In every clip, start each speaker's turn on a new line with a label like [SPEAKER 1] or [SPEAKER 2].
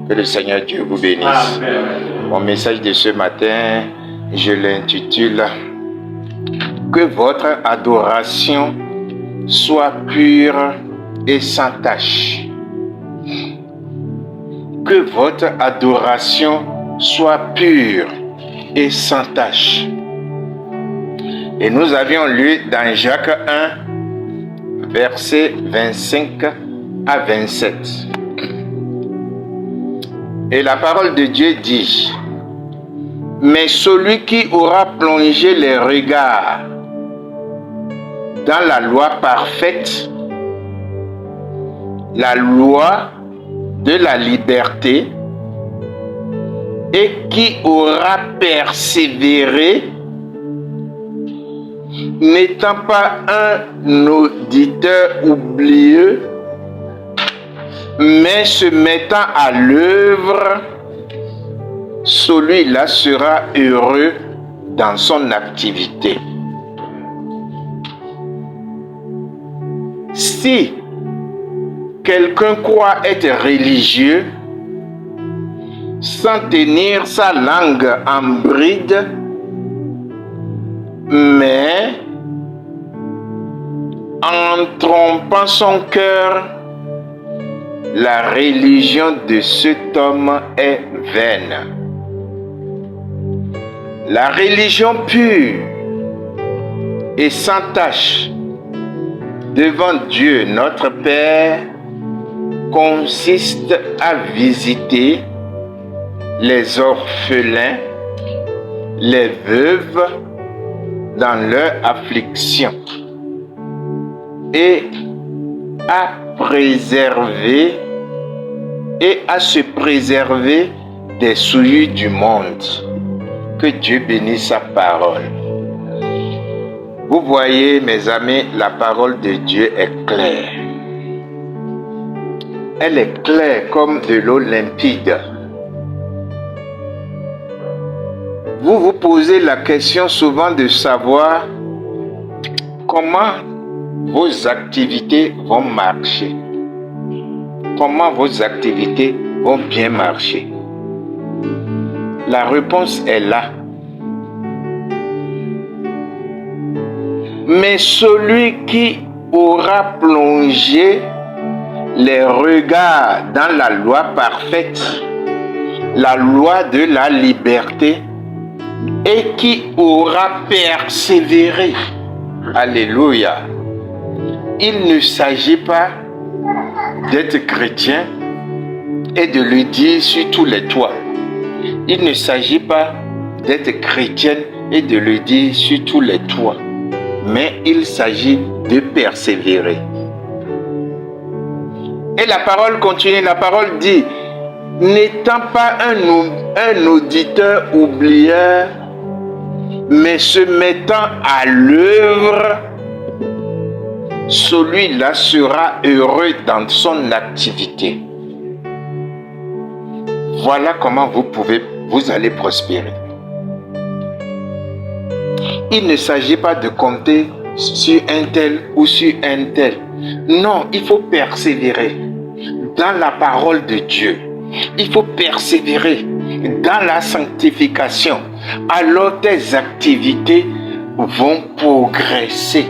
[SPEAKER 1] Que le Seigneur Dieu vous bénisse. Amen. Mon message de ce matin, je l'intitule « Que votre adoration soit pure et sans tache ». Que votre adoration soit pure et sans tache. Et nous avions lu dans Jacques 1, versets 25 à 27. Et la parole de Dieu dit: mais celui qui aura plongé les regards dans la loi parfaite, la loi de la liberté, et qui aura persévéré, n'étant pas un auditeur oublieux, mais se mettant à l'œuvre, celui-là sera heureux dans son activité. Si quelqu'un croit être religieux sans tenir sa langue en bride, mais en trompant son cœur, la religion de cet homme est vaine. La religion pure et sans tache devant Dieu notre Père consiste à visiter les orphelins, les veuves dans leur affliction et à préserver et à se préserver des souillures du monde. Que Dieu bénisse sa parole. Vous voyez, mes amis, la parole de Dieu est claire. Elle est claire comme de l'eau limpide. Vous vous posez la question souvent de savoir comment vos activités vont marcher. Comment vos activités vont bien marcher. La réponse est là. Mais celui qui aura plongé les regards dans la loi parfaite, la loi de la liberté, et qui aura persévéré, alléluia. Il ne s'agit pas d'être chrétien et de le dire sur tous les toits. Il ne s'agit pas d'être chrétienne et de le dire sur tous les toits, mais il s'agit de persévérer. Et la parole continue, la parole dit: n'étant pas un auditeur oublieur, mais se mettant à l'œuvre, celui-là sera heureux dans son activité. Voilà comment vous allez prospérer. Il ne s'agit pas de compter sur un tel ou sur un tel. Non, il faut persévérer dans la parole de Dieu. Il faut persévérer dans la sanctification. Alors tes activités vont progresser,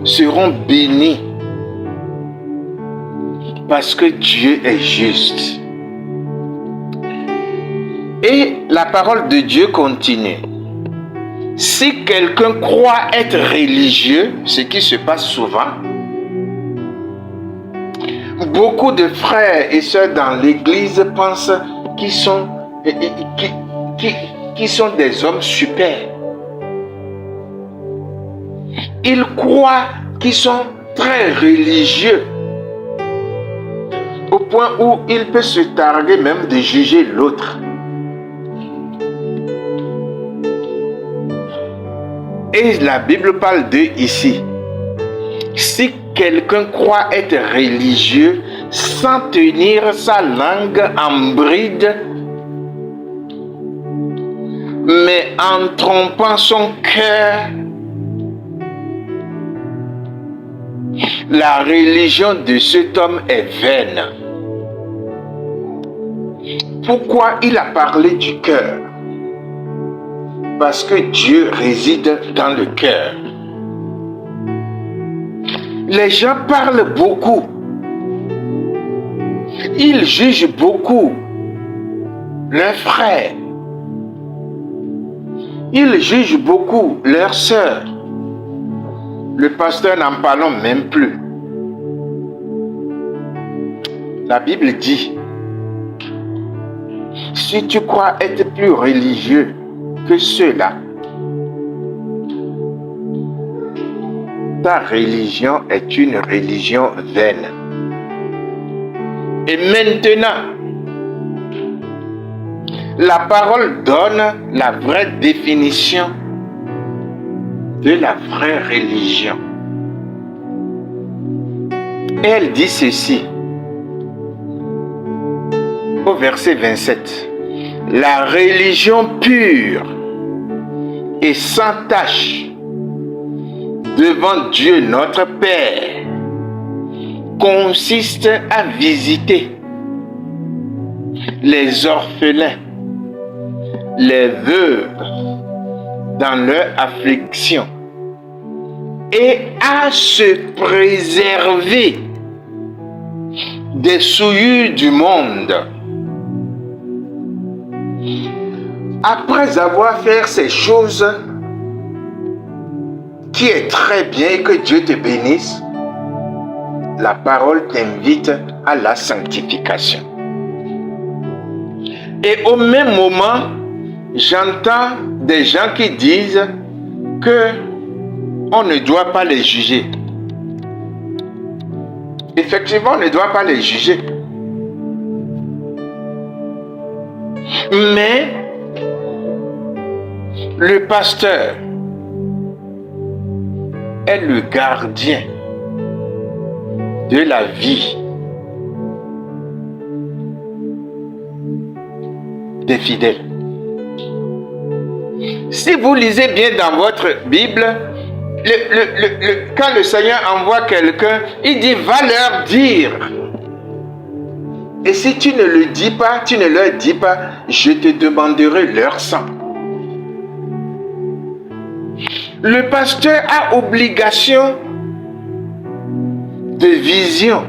[SPEAKER 1] seront bénies. Parce que Dieu est juste. Et la parole de Dieu continue. Si quelqu'un croit être religieux, ce qui se passe souvent, beaucoup de frères et sœurs dans l'église pensent qu'ils sont, qui sont des hommes super. Ils croient qu'ils sont très religieux, au point où ils peuvent se targuer même de juger l'autre. Et la Bible parle d'eux ici. Si quelqu'un croit être religieux sans tenir sa langue en bride, mais en trompant son cœur, la religion de cet homme est vaine. Pourquoi il a parlé du cœur? Parce que Dieu réside dans le cœur. Les gens parlent beaucoup. Ils jugent beaucoup leurs frères. Ils jugent beaucoup leurs sœurs. Le pasteur n'en parlons même plus. La Bible dit, si tu crois être plus religieux que ceux-là, ta religion est une religion vaine. Et maintenant, la parole donne la vraie définition de la vraie religion. Et elle dit ceci, au verset 27. La religion pure et sans tache devant Dieu notre Père consiste à visiter les orphelins, les veuves dans leur affliction et à se préserver des souillures du monde. Après avoir fait ces choses, qui est très bien et que Dieu te bénisse, la parole t'invite à la sanctification. Et au même moment, j'entends des gens qui disent que on ne doit pas les juger. Effectivement, on ne doit pas les juger. Mais le pasteur est le gardien de la vie des fidèles. Si vous lisez bien dans votre Bible, quand le Seigneur envoie quelqu'un, il dit, va leur dire. Et si tu ne le dis pas, tu ne leur dis pas, je te demanderai leur sang. Le pasteur a obligation de vision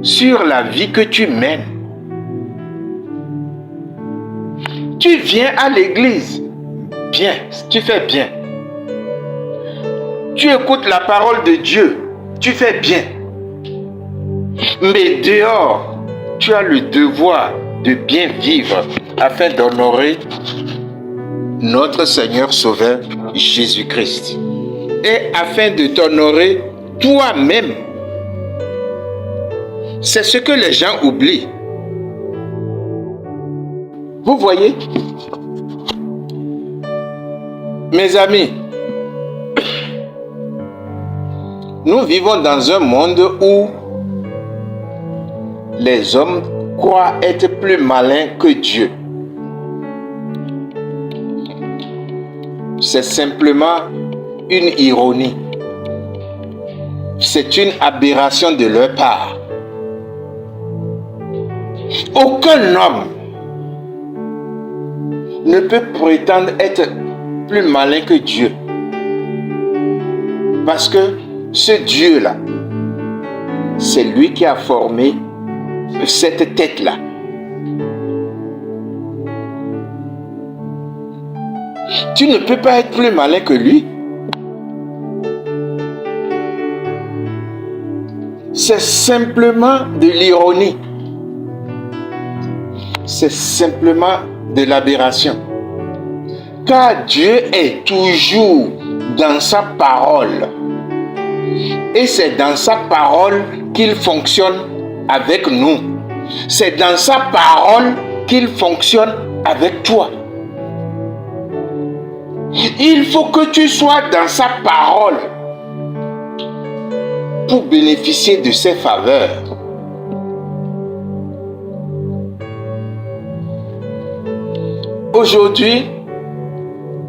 [SPEAKER 1] sur la vie que tu mènes. Tu viens à l'église, bien, tu fais bien. Tu écoutes la parole de Dieu, tu fais bien. Mais dehors, tu as le devoir de bien vivre afin d'honorer notre Seigneur Sauveur Jésus-Christ. Et afin de t'honorer toi-même. C'est ce que les gens oublient. Vous voyez? Mes amis, nous vivons dans un monde où les hommes croient être plus malins que Dieu. C'est simplement une ironie. C'est une aberration de leur part. Aucun homme ne peut prétendre être plus malin que Dieu. Parce que ce Dieu-là, c'est lui qui a formé cette tête-là. Tu ne peux pas être plus malin que lui. C'est simplement de l'ironie. C'est simplement de l'aberration. Car Dieu est toujours dans sa parole. Et c'est dans sa parole qu'il fonctionne avec nous. C'est dans sa parole qu'il fonctionne avec toi. Il faut que tu sois dans sa parole pour bénéficier de ses faveurs. Aujourd'hui,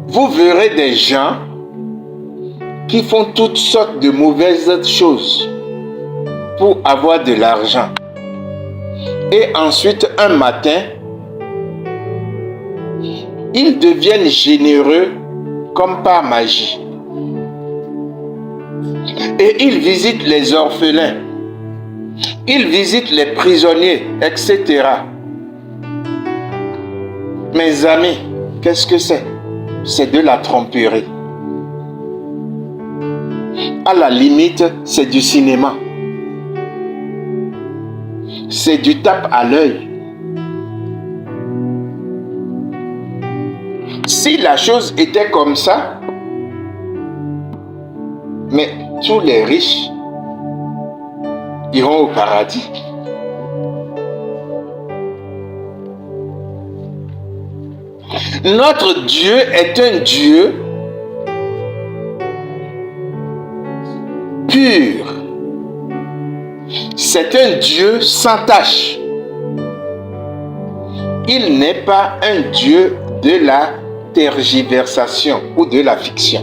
[SPEAKER 1] vous verrez des gens qui font toutes sortes de mauvaises choses pour avoir de l'argent. Et ensuite, un matin, Ils deviennent généreux comme par magie. Et ils visitent les orphelins. Ils visitent les prisonniers, etc. Mes amis, qu'est-ce que c'est? C'est de la tromperie. À la limite, c'est du cinéma. C'est du tape à l'œil. Si la chose était comme ça, mais tous les riches iront au paradis. Notre Dieu est un Dieu pur. C'est un Dieu sans tache. Il n'est pas un Dieu de la tergiversation ou de la fiction.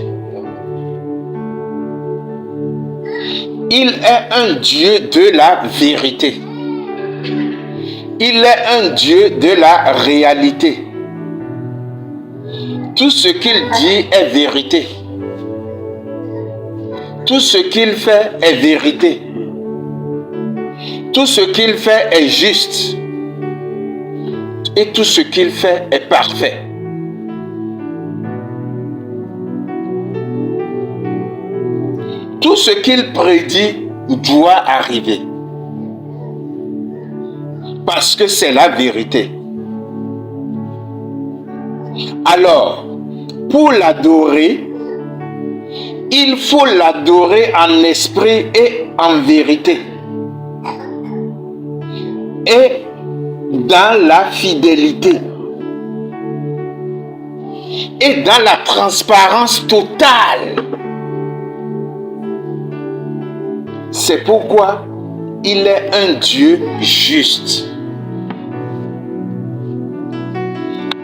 [SPEAKER 1] Il est un Dieu de la vérité. Il est un Dieu de la réalité. Tout ce qu'il dit est vérité. Tout ce qu'il fait est vérité. Tout ce qu'il fait est juste. Et tout ce qu'il fait est parfait. Tout ce qu'il prédit doit arriver. Parce que c'est la vérité. Alors, pour l'adorer, il faut l'adorer en esprit et en vérité. Et dans la fidélité. Et dans la transparence totale. C'est pourquoi il est un Dieu juste.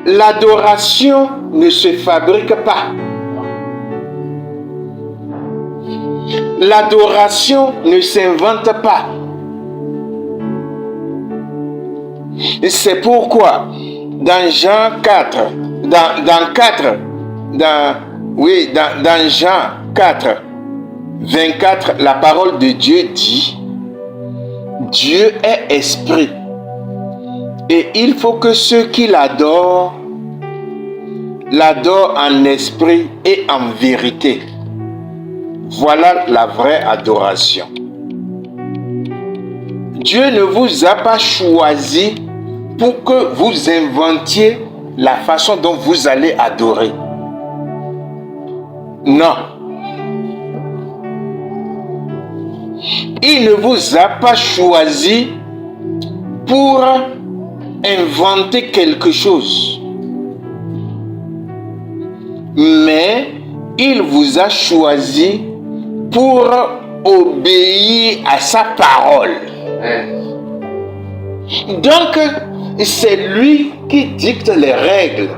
[SPEAKER 1] L'adoration ne se fabrique pas. L'adoration ne s'invente pas. Et c'est pourquoi dans Jean 4, dans Jean 4, 24, la parole de Dieu dit, Dieu est esprit. Et il faut que ceux qui l'adorent en esprit et en vérité. Voilà la vraie adoration. Dieu ne vous a pas choisi pour que vous inventiez la façon dont vous allez adorer. Non. Il ne vous a pas choisi pour inventer quelque chose. Mais il vous a choisi pour obéir à sa parole. Donc, c'est lui qui dicte les règles.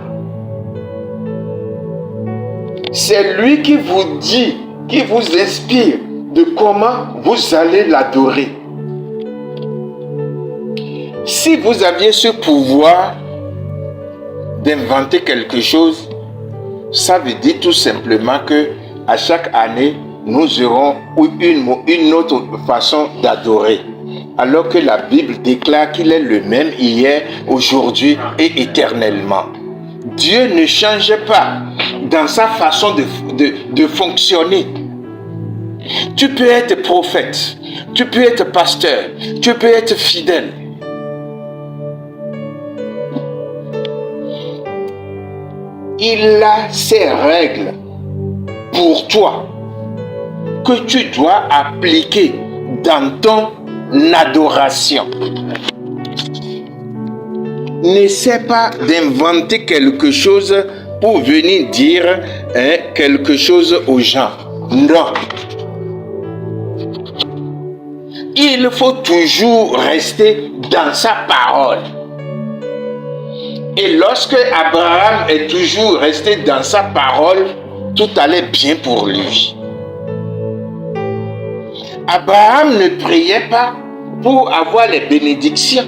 [SPEAKER 1] C'est lui qui vous dit, qui vous inspire de comment vous allez l'adorer. Si vous aviez ce pouvoir d'inventer quelque chose, ça veut dire tout simplement que à chaque année, nous aurons une autre façon d'adorer. Alors que la Bible déclare qu'il est le même hier, aujourd'hui et éternellement. Dieu ne change pas dans sa façon de fonctionner. Tu peux être prophète, tu peux être pasteur, tu peux être fidèle. Il a ses règles pour toi que tu dois appliquer dans ton adoration. N'essaie pas d'inventer quelque chose pour venir dire quelque chose aux gens. Non. Il faut toujours rester dans sa parole. Et lorsque Abraham est toujours resté dans sa parole, tout allait bien pour lui. Abraham ne priait pas pour avoir les bénédictions.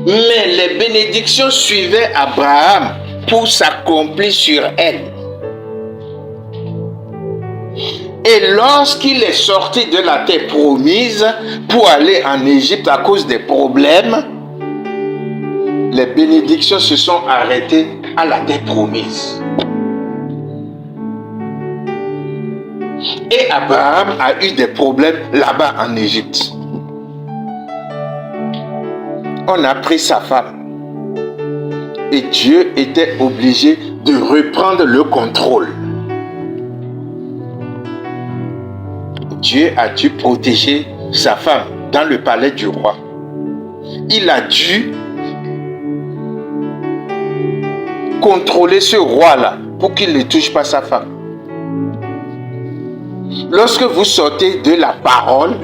[SPEAKER 1] Mais les bénédictions suivaient Abraham pour s'accomplir sur elle. Et lorsqu'il est sorti de la terre promise pour aller en Égypte à cause des problèmes, les bénédictions se sont arrêtées à la terre promise. Et Abraham a eu des problèmes là-bas en Égypte. On a pris sa femme. Et Dieu était obligé de reprendre le contrôle. Dieu a dû protéger sa femme dans le palais du roi. Il a dû contrôler ce roi-là pour qu'il ne touche pas sa femme. Lorsque vous sortez de la parole,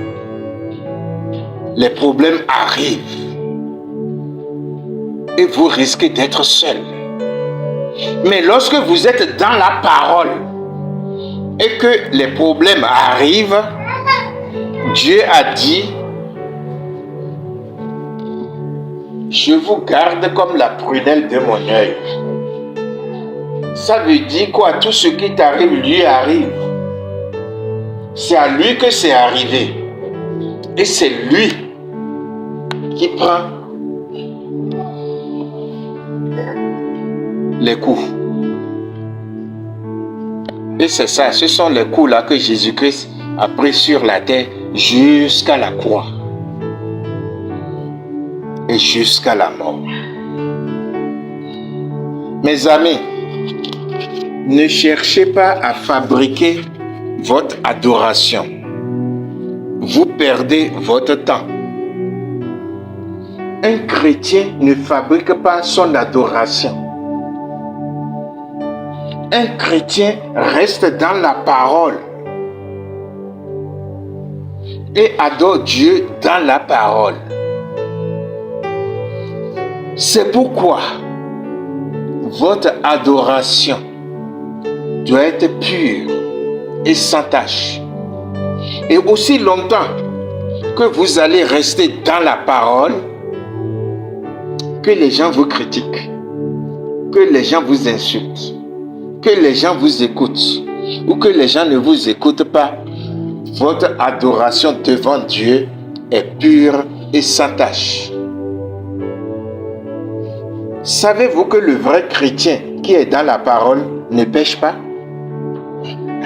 [SPEAKER 1] les problèmes arrivent et vous risquez d'être seul. Mais lorsque vous êtes dans la parole et que les problèmes arrivent, Dieu a dit, je vous garde comme la prunelle de mon œil. Ça veut dire quoi? Tout ce qui t'arrive, lui arrive. C'est à lui que c'est arrivé. Et c'est lui qui prend les coups. Et c'est ça, ce sont les coups là que Jésus-Christ a pris sur la terre jusqu'à la croix. Et jusqu'à la mort. Mes amis, ne cherchez pas à fabriquer votre adoration. Vous perdez votre temps. Un chrétien ne fabrique pas son adoration. Un chrétien reste dans la parole et adore Dieu dans la parole. C'est pourquoi votre adoration doit être pure et sans tache. Et aussi longtemps que vous allez rester dans la parole, que les gens vous critiquent, que les gens vous insultent, que les gens vous écoutent ou que les gens ne vous écoutent pas, votre adoration devant Dieu est pure et sans tache. Savez-vous que le vrai chrétien qui est dans la parole ne pêche pas?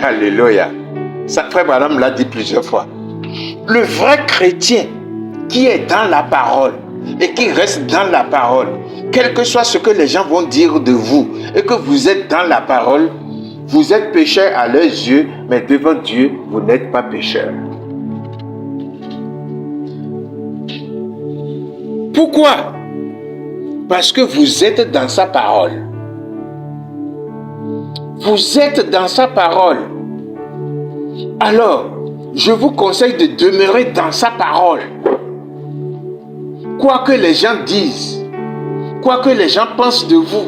[SPEAKER 1] Alléluia. Ça, frère Branham l'a dit plusieurs fois. Le vrai chrétien qui est dans la parole et qui reste dans la parole, quel que soit ce que les gens vont dire de vous et que vous êtes dans la parole, vous êtes pécheur à leurs yeux, mais devant Dieu, vous n'êtes pas pécheur. Pourquoi? Parce que vous êtes dans sa parole. Vous êtes dans sa parole. Alors, je vous conseille de demeurer dans sa parole. Quoi que les gens disent, quoi que les gens pensent de vous,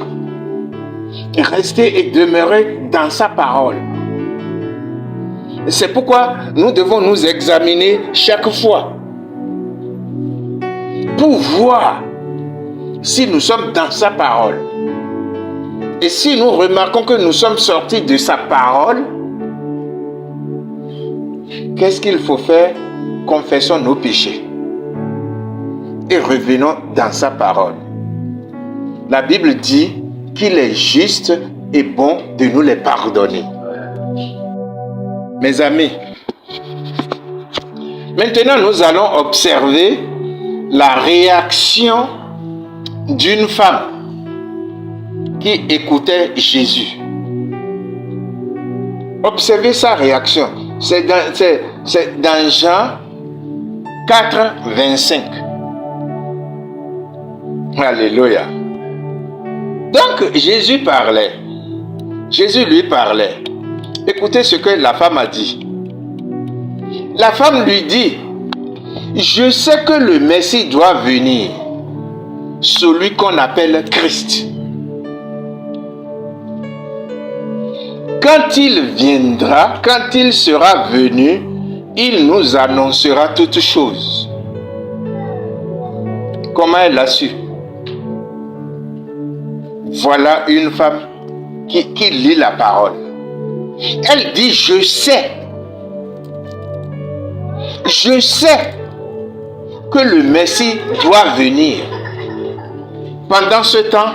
[SPEAKER 1] restez et demeurez dans sa parole. C'est pourquoi nous devons nous examiner chaque fois pour voir si nous sommes dans sa parole. Et si nous remarquons que nous sommes sortis de sa parole, qu'est-ce qu'il faut faire? Confessons nos péchés et revenons dans sa parole. La Bible dit qu'il est juste et bon de nous les pardonner. Mes amis, maintenant nous allons observer la réaction d'une femme qui écoutait Jésus. Observez sa réaction. C'est dans Jean 4, 25. Alléluia. Donc Jésus parlait. Jésus lui parlait. Écoutez ce que la femme a dit. La femme lui dit, je sais que le Messie doit venir, celui qu'on appelle Christ. Quand il viendra, quand il sera venu, il nous annoncera toutes choses. Comment elle a su? Voilà une femme qui lit la parole. Elle dit, je sais que le Messie doit venir. Pendant ce temps,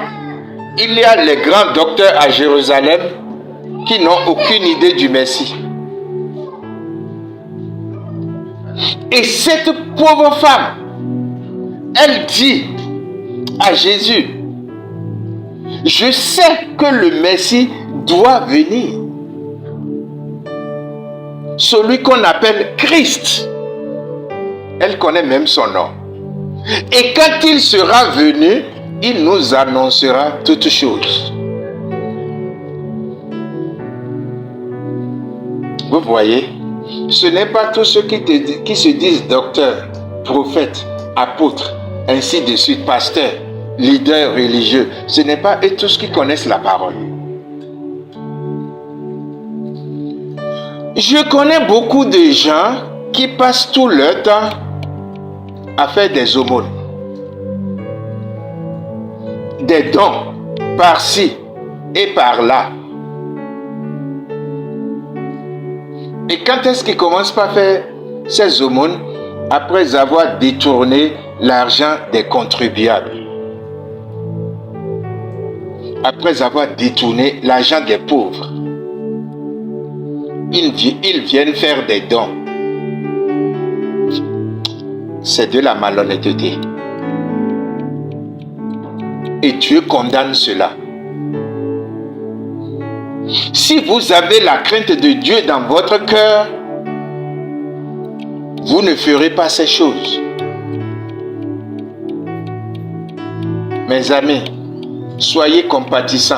[SPEAKER 1] il y a les grands docteurs à Jérusalem qui n'ont aucune idée du Messie. Et cette pauvre femme, elle dit à Jésus, je sais que le Messie doit venir. Celui qu'on appelle Christ. Elle connaît même son nom. Et quand il sera venu, il nous annoncera toutes choses. Vous voyez, ce n'est pas tous ceux qui se disent docteurs, prophètes, apôtres, ainsi de suite, pasteurs, leaders religieux. Ce n'est pas eux tous qui connaissent la parole. Je connais beaucoup de gens qui passent tout leur temps à faire des aumônes, des dons par-ci et par-là. Et quand est-ce qu'ils commencent par faire ces aumônes? Après avoir détourné l'argent des contribuables. Après avoir détourné l'argent des pauvres. Ils viennent faire des dons. C'est de la malhonnêteté. Et Dieu condamne cela. Si vous avez la crainte de Dieu dans votre cœur, vous ne ferez pas ces choses. Mes amis, soyez compatissants.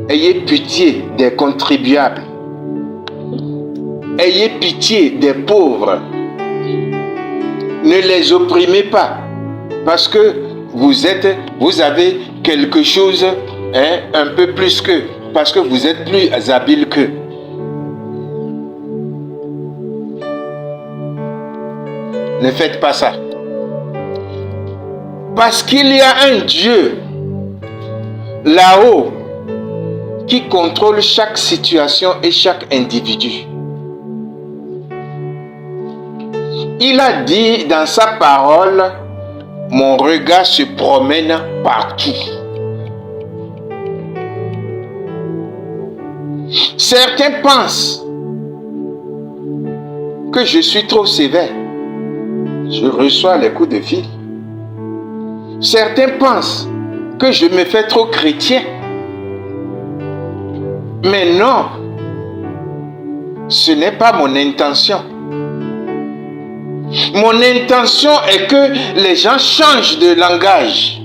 [SPEAKER 1] Ayez pitié des contribuables. Ayez pitié des pauvres. Ne les opprimez pas. Parce que vous avez quelque chose un peu plus qu'eux. Parce que vous êtes plus habiles qu'eux. Ne faites pas ça. Parce qu'il y a un Dieu là-haut qui contrôle chaque situation et chaque individu. Il a dit dans sa parole, mon regard se promène partout. Certains pensent que je suis trop sévère. Je reçois les coups de fil. Certains pensent que je me fais trop chrétien. Mais non, ce n'est pas mon intention. Mon intention est que les gens changent de langage.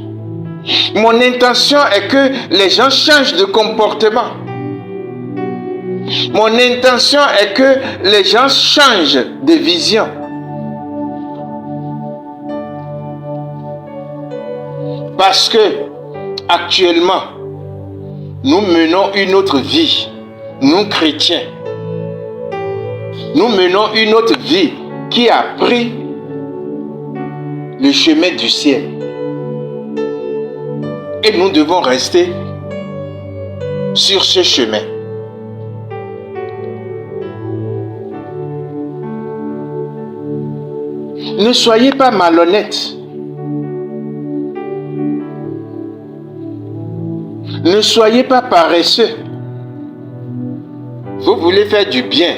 [SPEAKER 1] Mon intention est que les gens changent de comportement. Mon intention est que les gens changent de vision. Parce que, actuellement, nous menons une autre vie, nous chrétiens. Nous menons une autre vie qui a pris le chemin du ciel. Et nous devons rester sur ce chemin. Ne soyez pas malhonnêtes. Ne soyez pas paresseux. Vous voulez faire du bien,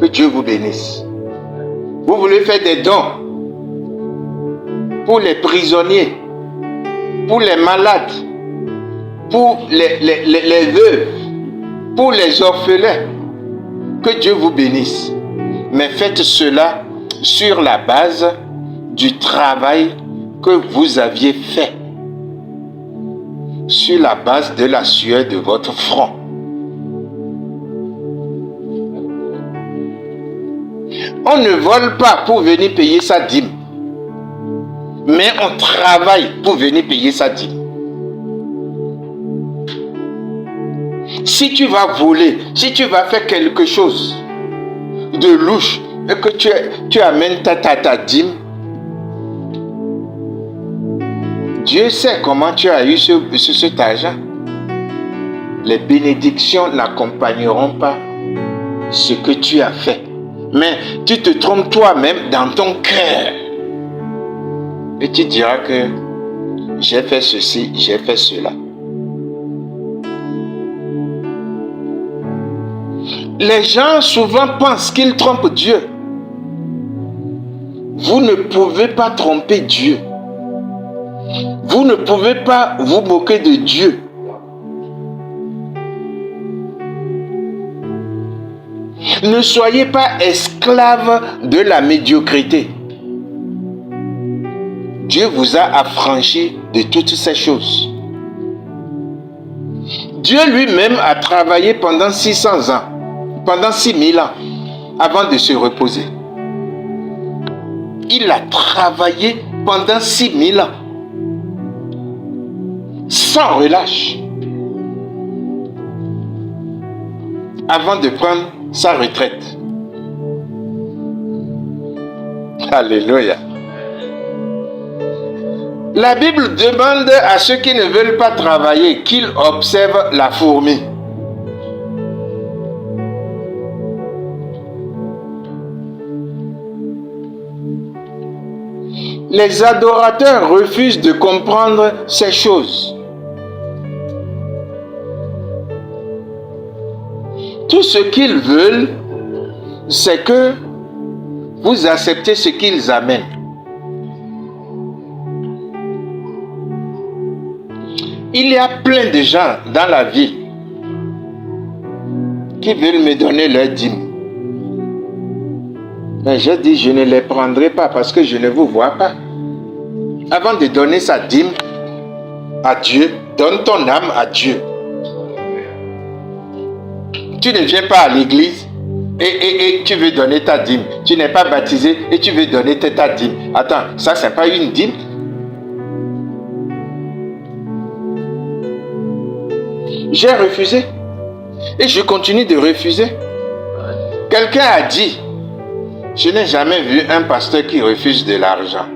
[SPEAKER 1] que Dieu vous bénisse. Vous voulez faire des dons pour les prisonniers, pour les malades, pour les veuves, pour les orphelins. Que Dieu vous bénisse. Mais faites cela sur la base du travail que vous aviez fait. Sur la base de la sueur de votre front. On ne vole pas pour venir payer sa dîme. Mais on travaille pour venir payer sa dîme. Si tu vas voler, si tu vas faire quelque chose de louche et que tu amènes ta dîme, Dieu sait comment tu as eu cet argent. Les bénédictions n'accompagneront pas ce que tu as fait. Mais tu te trompes toi-même dans ton cœur. Et tu diras que j'ai fait ceci, j'ai fait cela. Les gens souvent pensent qu'ils trompent Dieu. Vous ne pouvez pas tromper Dieu. Vous ne pouvez pas vous moquer de Dieu. Ne soyez pas esclave de la médiocrité. Dieu vous a affranchi de toutes ces choses. Dieu lui-même a travaillé pendant 600 ans, pendant 6000 ans, avant de se reposer. Il a travaillé pendant 6000 ans, sans relâche, avant de prendre sa retraite. Alléluia. La Bible demande à ceux qui ne veulent pas travailler qu'ils observent la fourmi. Les adorateurs refusent de comprendre ces choses. Tout ce qu'ils veulent, c'est que vous acceptez ce qu'ils amènent. Il y a plein de gens dans la ville qui veulent me donner leur dîme. Mais je dis, je ne les prendrai pas parce que je ne vous vois pas. Avant de donner sa dîme à Dieu, donne ton âme à Dieu. Tu ne viens pas à l'église et tu veux donner ta dîme. Tu n'es pas baptisé et tu veux donner ta dîme. Attends, ça c'est pas une dîme. J'ai refusé et je continue de refuser. Quelqu'un a dit, je n'ai jamais vu un pasteur qui refuse de l'argent.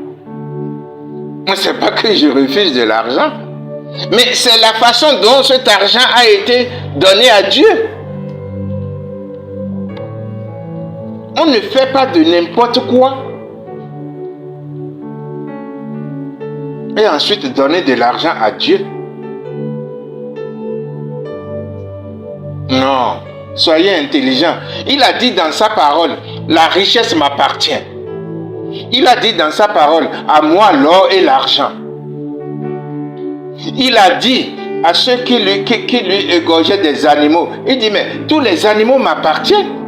[SPEAKER 1] Moi, c'est pas que je refuse de l'argent, mais c'est la façon dont cet argent a été donné à Dieu. On ne fait pas de n'importe quoi et ensuite donner de l'argent à Dieu. Non, soyez intelligents. Il a dit dans sa parole, la richesse m'appartient. Il a dit dans sa parole, à moi l'or et l'argent. Il a dit à ceux qui lui égorgeaient des animaux, il dit, mais tous les animaux m'appartiennent.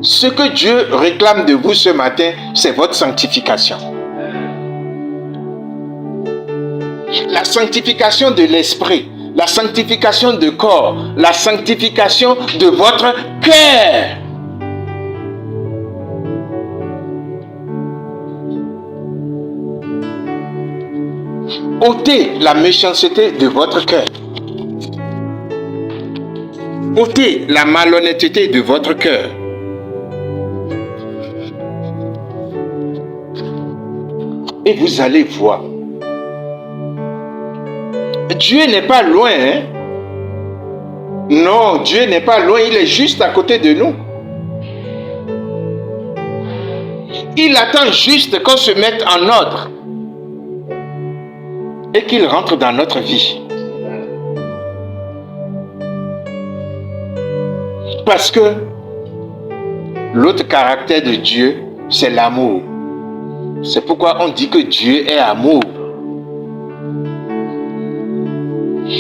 [SPEAKER 1] Ce que Dieu réclame de vous ce matin, c'est votre sanctification. La sanctification de l'esprit, la sanctification de corps, la sanctification de votre cœur. Ôtez la méchanceté de votre cœur. Ôtez la malhonnêteté de votre cœur. Et vous allez voir. Dieu n'est pas loin. Hein? Non, Dieu n'est pas loin. Il est juste à côté de nous. Il attend juste qu'on se mette en ordre. Et qu'il rentre dans notre vie. Parce que l'autre caractère de Dieu, c'est l'amour. C'est pourquoi on dit que Dieu est amour.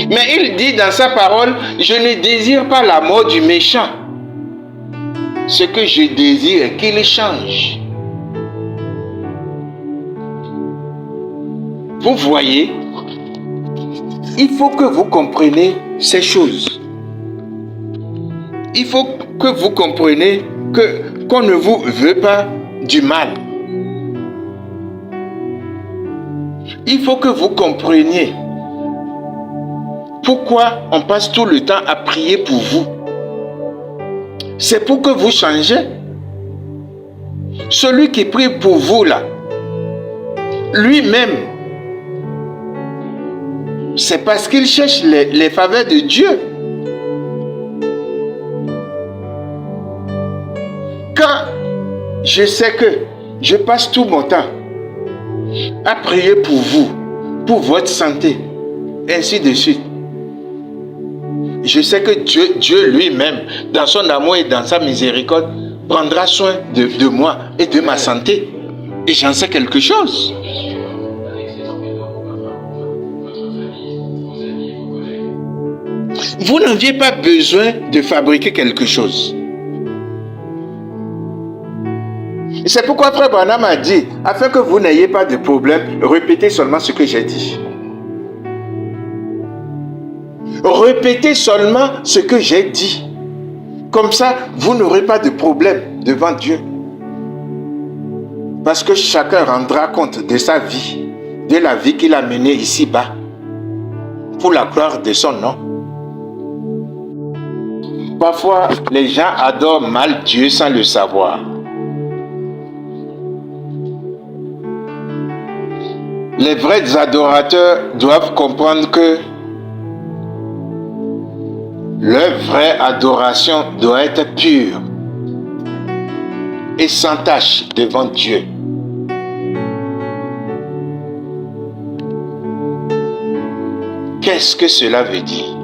[SPEAKER 1] Mais il dit dans sa parole, je ne désire pas la mort du méchant. Ce que je désire est qu'il change. Vous voyez, il faut que vous compreniez ces choses. Il faut que vous compreniez qu'on ne vous veut pas du mal. Il faut que vous compreniez pourquoi on passe tout le temps à prier pour vous. C'est pour que vous changez. Celui qui prie pour vous là, lui-même, c'est parce qu'il cherche les faveurs de Dieu. Quand je sais que je passe tout mon temps à prier pour vous, pour votre santé, ainsi de suite, je sais que Dieu lui-même, dans son amour et dans sa miséricorde, prendra soin de moi et de ma santé. Et j'en sais quelque chose. Vous n'aviez pas besoin de fabriquer quelque chose. C'est pourquoi Frère Branham a dit, afin que vous n'ayez pas de problème, répétez seulement ce que j'ai dit. Répétez seulement ce que j'ai dit. Comme ça, vous n'aurez pas de problème devant Dieu. Parce que chacun rendra compte de sa vie, de la vie qu'il a menée ici-bas, pour la gloire de son nom. Parfois, les gens adorent mal Dieu sans le savoir. Les vrais adorateurs doivent comprendre que leur vraie adoration doit être pure et sans tache devant Dieu. Qu'est-ce que cela veut dire?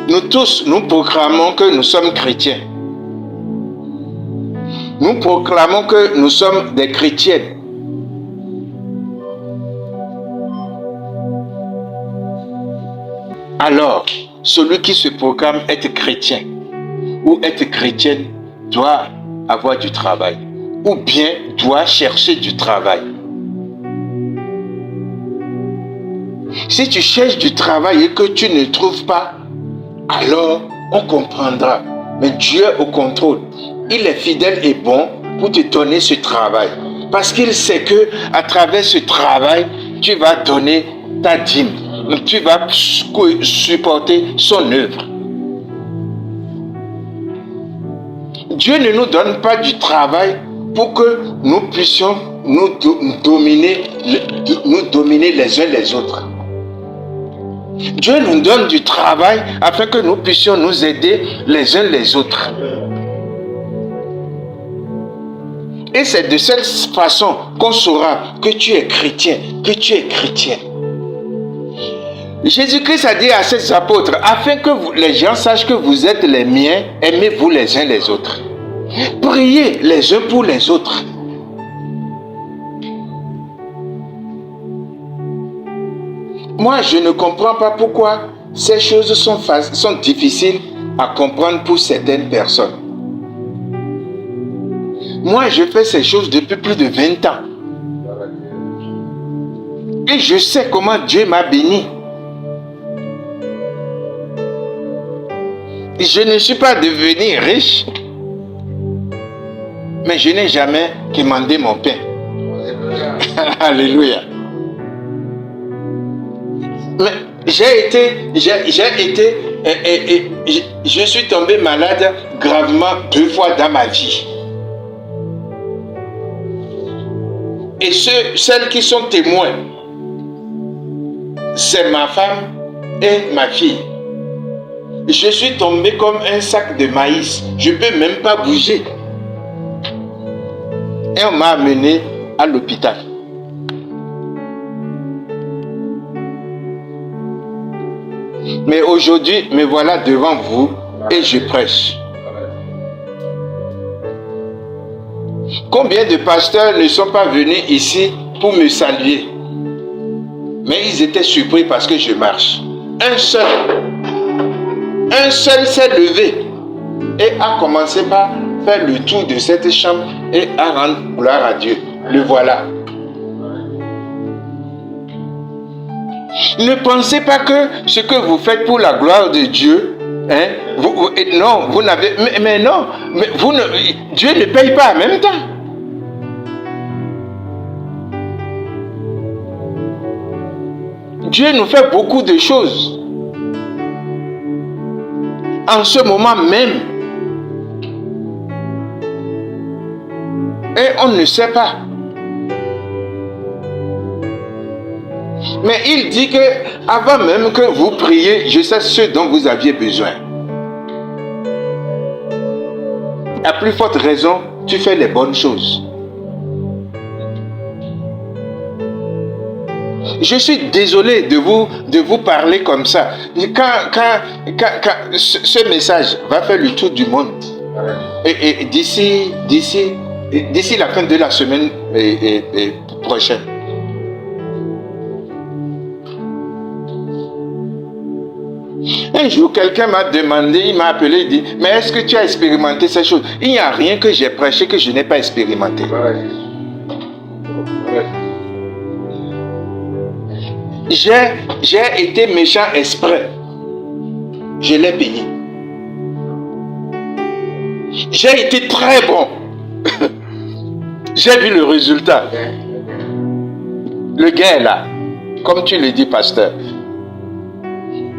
[SPEAKER 1] Nous tous, nous proclamons que nous sommes chrétiens. Nous proclamons que nous sommes des chrétiennes. Alors, celui qui se proclame être chrétien ou être chrétienne doit avoir du travail ou bien doit chercher du travail. Si tu cherches du travail et que tu ne trouves pas, alors on comprendra. Mais Dieu est au contrôle. Il est fidèle et bon pour te donner ce travail. Parce qu'il sait que à travers ce travail, tu vas donner ta dîme. Tu vas supporter son œuvre. Dieu ne nous donne pas du travail pour que nous puissions nous dominer les uns les autres. Dieu nous donne du travail afin que nous puissions nous aider les uns les autres. Et c'est de cette façon qu'on saura que tu es chrétien, que tu es chrétienne. Jésus-Christ a dit à ses apôtres, afin que les gens sachent que vous êtes les miens, aimez-vous les uns les autres. Priez les uns pour les autres. Moi, je ne comprends pas pourquoi ces choses sont difficiles à comprendre pour certaines personnes. Moi, je fais ces choses depuis plus de 20 ans. Et je sais comment Dieu m'a béni. Je ne suis pas devenu riche, mais je n'ai jamais quémandé mon pain. Alléluia. Mais je suis tombé malade gravement 2 fois dans ma vie. Et celles qui sont témoins, c'est ma femme et ma fille. Je suis tombé comme un sac de maïs. Je ne peux même pas bouger. Et on m'a amené à l'hôpital. Mais aujourd'hui, me voilà devant vous et je prêche. Combien de pasteurs ne sont pas venus ici pour me saluer? Mais ils étaient surpris parce que je marche. Un seul s'est levé et a commencé par faire le tour de cette chambre et à rendre gloire à Dieu. Le voilà. Ne pensez pas que ce que vous faites pour la gloire de Dieu, non, vous n'avez, mais non, mais Dieu ne paye pas en même temps. Dieu nous fait beaucoup de choses. en ce moment même. Et on ne sait pas. Mais il dit que avant même que vous priez, je sais ce dont vous aviez besoin. À plus forte raison, tu fais les bonnes choses. Je suis désolé de vous parler comme ça. Quand ce message va faire le tour du monde, et d'ici la fin de la semaine prochaine, un jour, quelqu'un m'a demandé, il m'a appelé, il dit, mais est-ce que tu as expérimenté ces choses? Il n'y a rien que j'ai prêché que je n'ai pas expérimenté. J'ai été méchant exprès. Je l'ai payé. J'ai été très bon. J'ai vu le résultat. Le gars est là. Comme tu le dis, pasteur.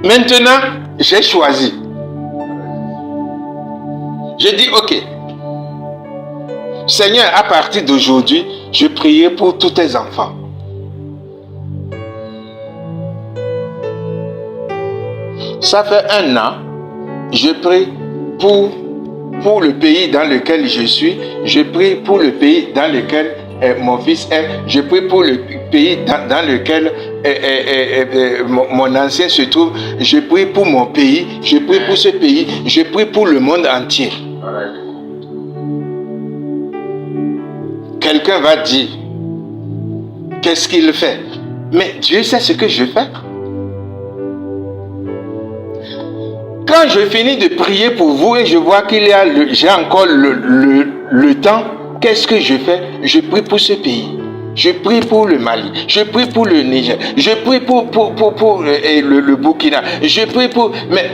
[SPEAKER 1] Maintenant, j'ai choisi. J'ai dit, ok. Seigneur, à partir d'aujourd'hui, je priais pour tous tes enfants. Ça fait 1 an, je prie pour le pays dans lequel je suis, je prie pour le pays dans lequel mon fils est, je prie pour le pays dans lequel mon ancien se trouve, je prie pour mon pays, je prie pour ce pays, je prie pour le monde entier. Quelqu'un va dire, qu'est-ce qu'il fait? Mais Dieu sait ce que je fais. Quand je finis de prier pour vous et je vois j'ai encore le temps, qu'est-ce que je fais? Je prie pour ce pays. Je prie pour le Mali. Je prie pour le Niger. Je prie pour le Burkina. Je prie pour... Mais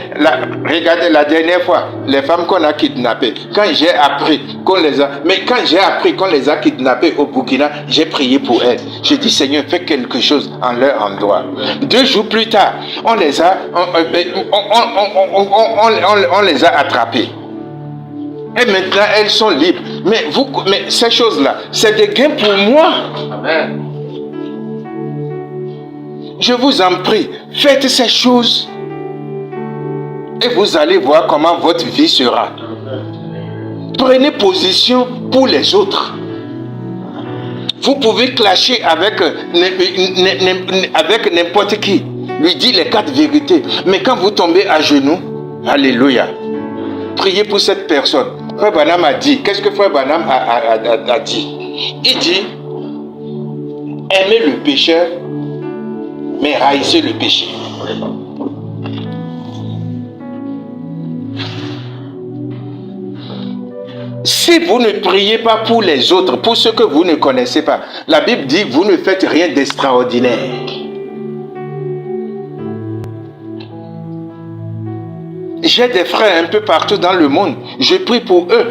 [SPEAKER 1] regardez, la dernière fois, les femmes qu'on a kidnappées, quand j'ai appris qu'on les a... Mais quand j'ai appris qu'on les a kidnappées au Burkina, j'ai prié pour elles. J'ai dit, Seigneur, fais quelque chose en leur endroit. 2 jours plus tard, on les a attrapées. Et maintenant, elles sont libres. Mais ces choses-là, c'est des gains pour moi. Amen. Je vous en prie, faites ces choses et vous allez voir comment votre vie sera. Prenez position pour les autres. Vous pouvez clasher avec n'importe qui, lui dire les 4 vérités. Mais quand vous tombez à genoux, alléluia, priez pour cette personne. Frère Branham a dit, qu'est-ce que Frère Branham a dit? Il dit, aimez le pécheur, mais haïssez le péché. Si vous ne priez pas pour les autres, pour ceux que vous ne connaissez pas, la Bible dit, vous ne faites rien d'extraordinaire. J'ai des frères un peu partout dans le monde. Je prie pour eux.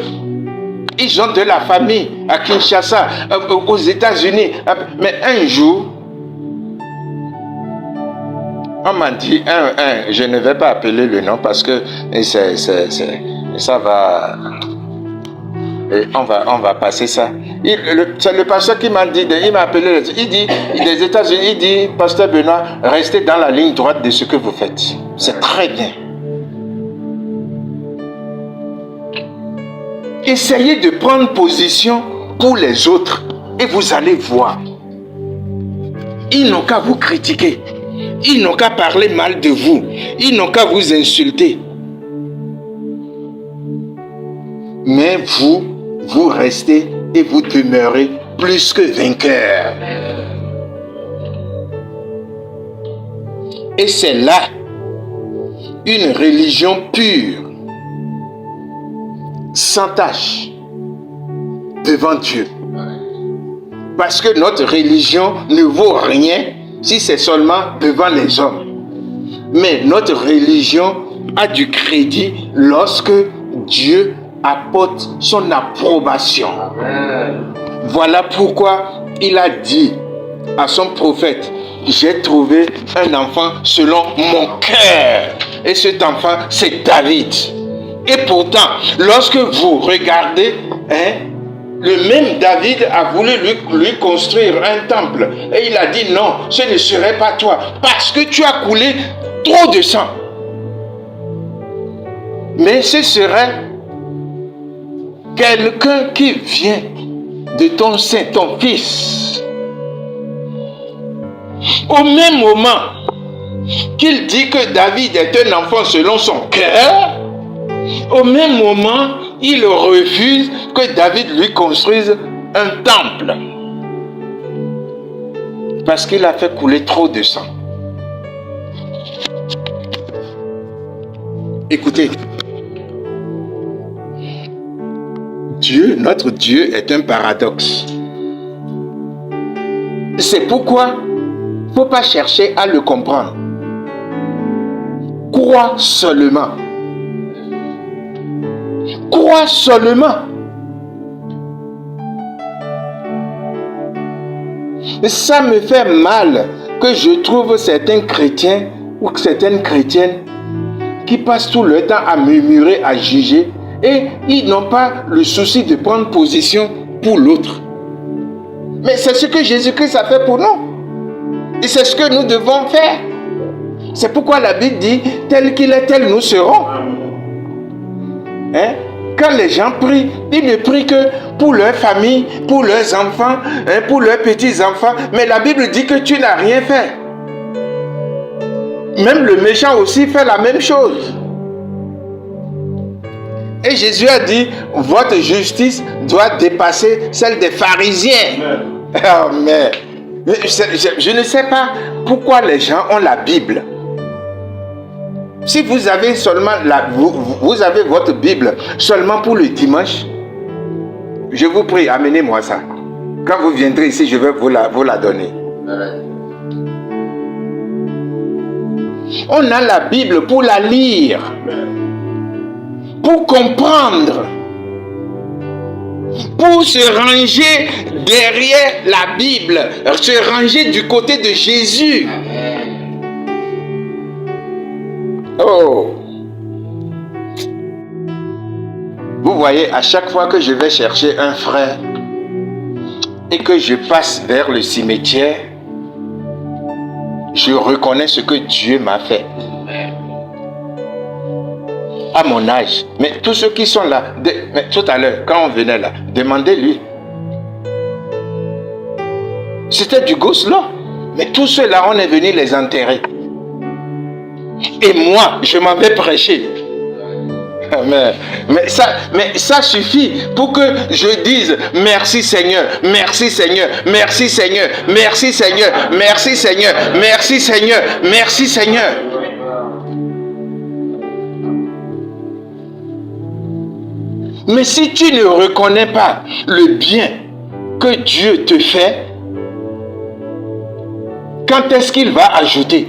[SPEAKER 1] Ils ont de la famille à Kinshasa, aux États-Unis. Mais un jour, on m'a dit, je ne vais pas appeler le nom parce que ça va... On va passer ça. C'est le pasteur qui m'a dit, il m'a appelé, il dit, des États-Unis, il dit, pasteur Benoît, restez dans la ligne droite de ce que vous faites. C'est très bien. Essayez de prendre position pour les autres et vous allez voir. Ils n'ont qu'à vous critiquer. Ils n'ont qu'à parler mal de vous. Ils n'ont qu'à vous insulter. Mais vous restez et vous demeurez plus que vainqueur. Et c'est là une religion pure, sans tache, devant Dieu. Parce que notre religion ne vaut rien si c'est seulement devant les hommes. Mais notre religion a du crédit lorsque Dieu apporte son approbation. Amen. Voilà pourquoi il a dit à son prophète, j'ai trouvé un enfant selon mon cœur. et cet enfant, c'est David. Et pourtant, lorsque vous regardez, le même David a voulu lui construire un temple. Et il a dit non, ce ne serait pas toi. Parce que tu as coulé trop de sang. Mais ce serait quelqu'un qui vient de ton sein, ton fils. Au même moment qu'il dit que David est un enfant selon son cœur, au même moment, il refuse que David lui construise un temple. Parce qu'il a fait couler trop de sang. Écoutez, Dieu, notre Dieu est un paradoxe. C'est pourquoi il ne faut pas chercher à le comprendre. Crois seulement. Crois seulement. Ça me fait mal que je trouve certains chrétiens ou certaines chrétiennes qui passent tout le temps à murmurer, à juger, et ils n'ont pas le souci de prendre position pour l'autre. Mais c'est ce que Jésus-Christ a fait pour nous. Et c'est ce que nous devons faire. C'est pourquoi la Bible dit, tel qu'il est, tel nous serons. Quand les gens prient, ils ne prient que pour leur famille, pour leurs enfants, pour leurs petits-enfants. Mais la Bible dit que tu n'as rien fait. Même le méchant aussi fait la même chose. Et Jésus a dit, votre justice doit dépasser celle des pharisiens. Oh, mais je ne sais pas pourquoi les gens ont la Bible. Si vous avez seulement vous avez votre Bible seulement pour le dimanche, je vous prie, amenez-moi ça. Quand vous viendrez ici, je vais vous la donner. On a la Bible pour la lire, pour comprendre, pour se ranger derrière la Bible, se ranger du côté de Jésus. Oh! Vous voyez, à chaque fois que je vais chercher un frère et que je passe vers le cimetière, je reconnais ce que Dieu m'a fait. À mon âge. Mais tous ceux qui sont là, mais tout à l'heure, quand on venait là, demandez-lui. C'était du gosse là. Mais tous ceux-là, on est venu les enterrer. Et moi, je m'avais prêché. Mais ça suffit pour que je dise merci Seigneur, merci Seigneur, merci Seigneur, merci Seigneur, merci Seigneur, merci Seigneur, merci Seigneur. Mais si tu ne reconnais pas le bien que Dieu te fait, quand est-ce qu'il va ajouter?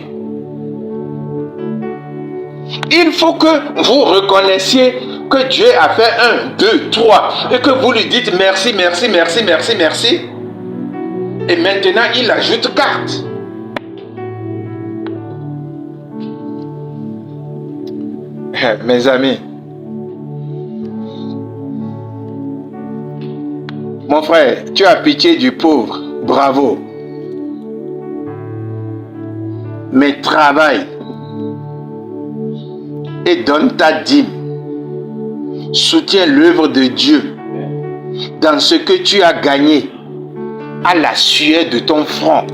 [SPEAKER 1] Il faut que vous reconnaissiez que Dieu a fait 1, 2, 3 et que vous lui dites merci, merci, merci, merci, merci. Et maintenant, il ajoute 4. Mes amis, mon frère, tu as pitié du pauvre, bravo. Mais travaille et donne ta dîme. Soutiens l'œuvre de Dieu dans ce que tu as gagné à la sueur de ton front.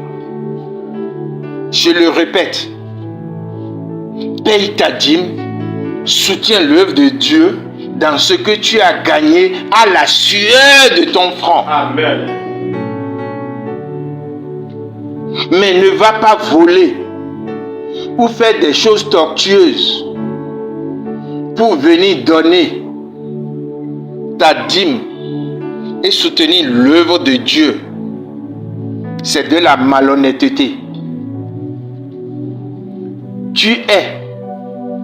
[SPEAKER 1] Je le répète, paye ta dîme, soutiens l'œuvre de Dieu dans ce que tu as gagné à la sueur de ton front. Amen. Mais ne va pas voler ou faire des choses tortueuses pour venir donner ta dîme et soutenir l'œuvre de Dieu. C'est de la malhonnêteté. Tu es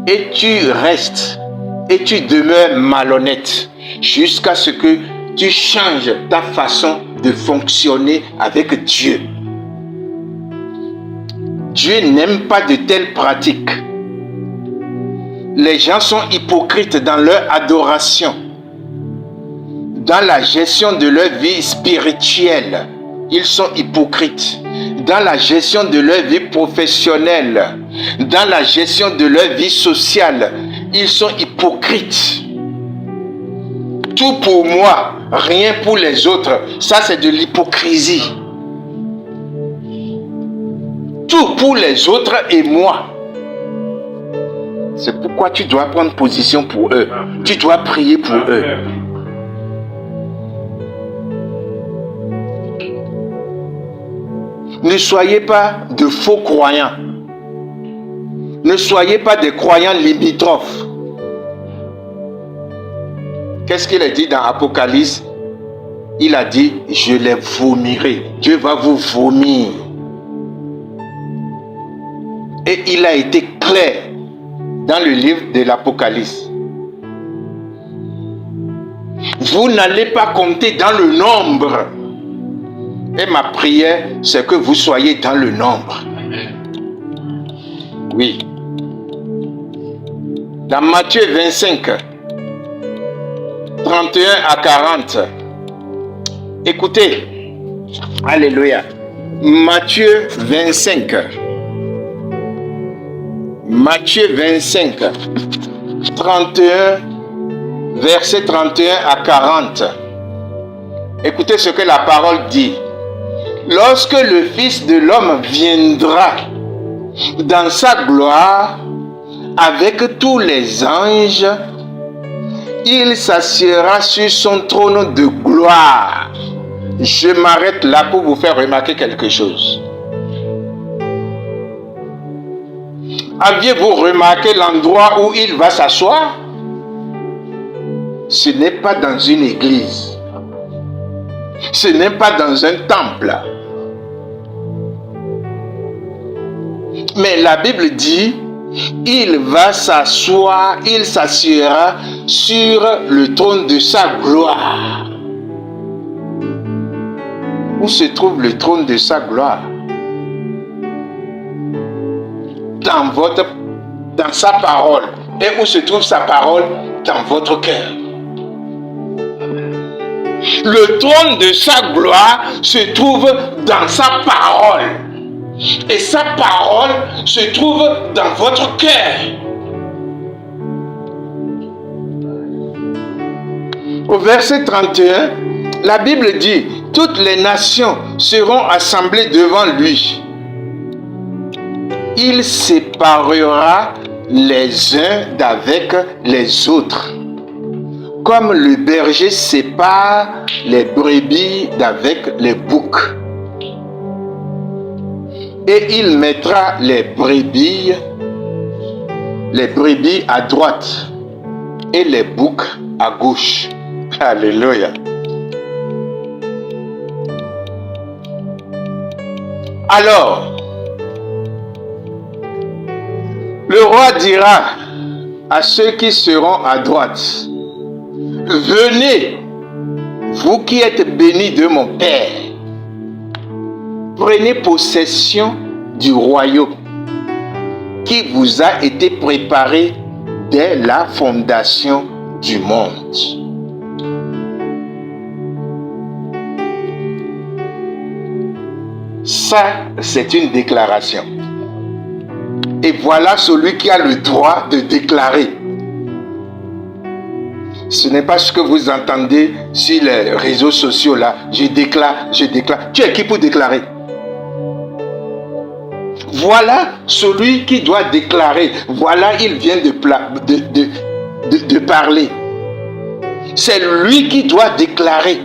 [SPEAKER 1] et tu restes et tu demeures malhonnête jusqu'à ce que tu changes ta façon de fonctionner avec Dieu. Dieu n'aime pas de telles pratiques. Les gens sont hypocrites dans leur adoration, dans la gestion de leur vie spirituelle. Ils sont hypocrites dans la gestion de leur vie professionnelle, dans la gestion de leur vie sociale. Ils sont hypocrites. Tout pour moi, rien pour les autres. Ça, c'est de l'hypocrisie. Tout pour les autres et moi. C'est pourquoi tu dois prendre position pour eux. Tu dois prier pour eux. Ne soyez pas de faux croyants. Ne soyez pas des croyants limitrophes. Qu'est-ce qu'il a dit dans Apocalypse? Il a dit, je les vomirai. Dieu va vous vomir. Et il a été clair dans le livre de l'Apocalypse. Vous n'allez pas compter dans le nombre. Et ma prière, c'est que vous soyez dans le nombre. Oui. Dans Matthieu 25, 31 à 40. Écoutez. Alléluia. Matthieu 25. Matthieu 25, 31, verset 31 à 40. Écoutez ce que la parole dit. Lorsque le Fils de l'homme viendra dans sa gloire avec tous les anges, il s'assiera sur son trône de gloire. Je m'arrête là pour vous faire remarquer quelque chose. Aviez-vous remarqué l'endroit où il va s'asseoir? Ce n'est pas dans une église. Ce n'est pas dans un temple. Mais la Bible dit, il va s'asseoir, il s'assiera sur le trône de sa gloire. Où se trouve le trône de sa gloire? Dans sa parole. Et où se trouve sa parole? Dans votre cœur. Le trône de sa gloire se trouve dans sa parole. Et sa parole se trouve dans votre cœur. Au verset 31, la Bible dit, toutes les nations seront assemblées devant lui. Il séparera les uns d'avec les autres, comme le berger sépare les brebis d'avec les boucs. Et il mettra les brebis à droite et les boucs à gauche. Alléluia. Alors, le roi dira à ceux qui seront à droite, venez, vous qui êtes bénis de mon Père, prenez possession du royaume qui vous a été préparé dès la fondation du monde. Ça, c'est une déclaration. Et voilà celui qui a le droit de déclarer. Ce n'est pas ce que vous entendez sur les réseaux sociaux là. Je déclare. Tu es qui pour déclarer? Voilà celui qui doit déclarer. Voilà, il vient de parler. C'est lui qui doit déclarer.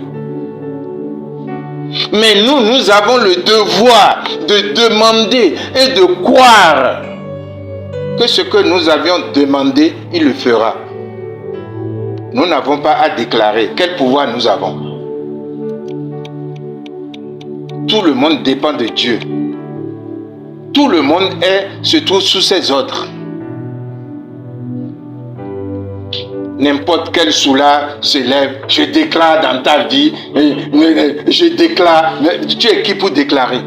[SPEAKER 1] Mais nous avons le devoir de demander et de croire que ce que nous avions demandé, il le fera. Nous n'avons pas à déclarer. Quel pouvoir nous avons? Tout le monde dépend de Dieu. Tout le monde se trouve sous ses ordres. N'importe quel soulard se lève, je déclare dans ta vie, je déclare. Tu es qui pour déclarer?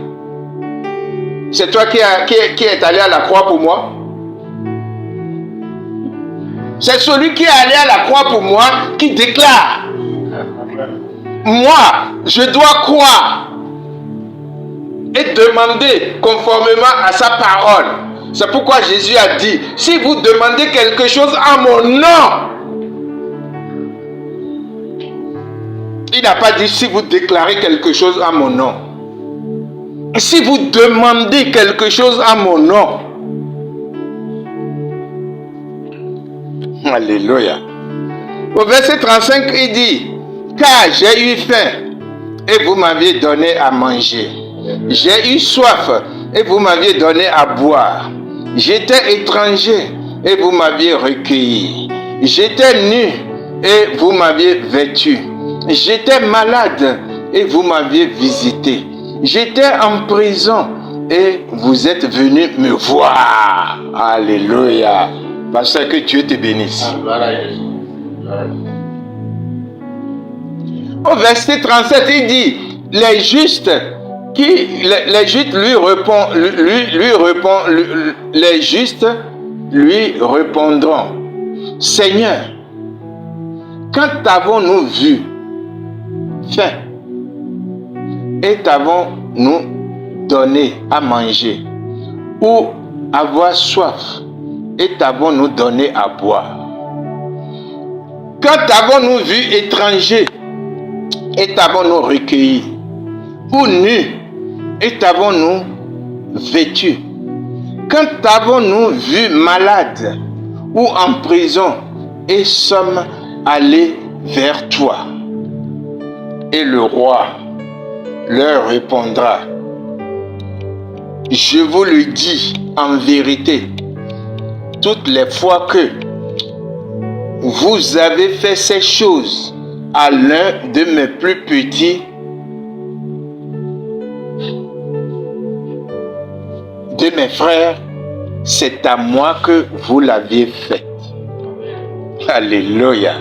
[SPEAKER 1] C'est toi qui est allé à la croix pour moi? C'est celui qui est allé à la croix pour moi qui déclare. Moi, je dois croire et demander conformément à sa parole. C'est pourquoi Jésus a dit, si vous demandez quelque chose à mon nom, il n'a pas dit si vous déclarez quelque chose à mon nom. Si vous demandez quelque chose à mon nom. Alléluia. Au verset 35, il dit, car j'ai eu faim et vous m'aviez donné à manger. J'ai eu soif et vous m'aviez donné à boire. J'étais étranger et vous m'aviez recueilli. J'étais nu et vous m'aviez vêtu. J'étais malade et vous m'aviez visité. J'étais en prison et vous êtes venus me voir. Alléluia. Parce que Dieu te bénisse. Au verset 37, il dit, les justes les justes lui répondront, Seigneur, quand t'avons-nous vu faim et t'avons-nous donné à manger, ou avoir soif et t'avons-nous donné à boire? Quand t'avons-nous vu étranger et t'avons-nous recueilli, ou nu et t'avons-nous vêtu? Quand t'avons-nous vu malade ou en prison et sommes allés vers toi? Et le roi leur répondra, je vous le dis en vérité, toutes les fois que vous avez fait ces choses à l'un de mes plus petits, de mes frères, c'est à moi que vous l'aviez fait. Alléluia.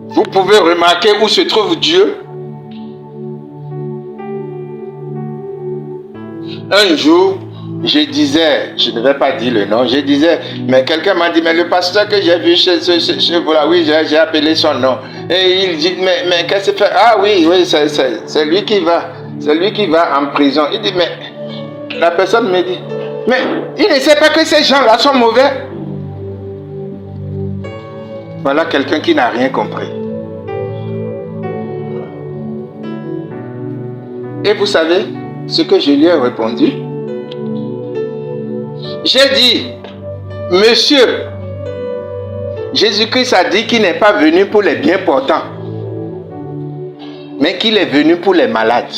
[SPEAKER 1] Vous pouvez remarquer où se trouve Dieu. Un jour, je disais, je ne vais pas dire le nom, je disais, mais quelqu'un m'a dit, mais le pasteur que j'ai vu chez vous là, oui, j'ai appelé son nom. Et il dit, mais qu'est-ce que c'est? Ah oui, c'est lui qui va. C'est lui qui va en prison. Il dit, mais la personne me dit, mais il ne sait pas que ces gens-là sont mauvais. Voilà quelqu'un qui n'a rien compris. Et vous savez ce que je lui ai répondu? J'ai dit, monsieur, Jésus-Christ a dit qu'il n'est pas venu pour les bien portants, mais qu'il est venu pour les malades.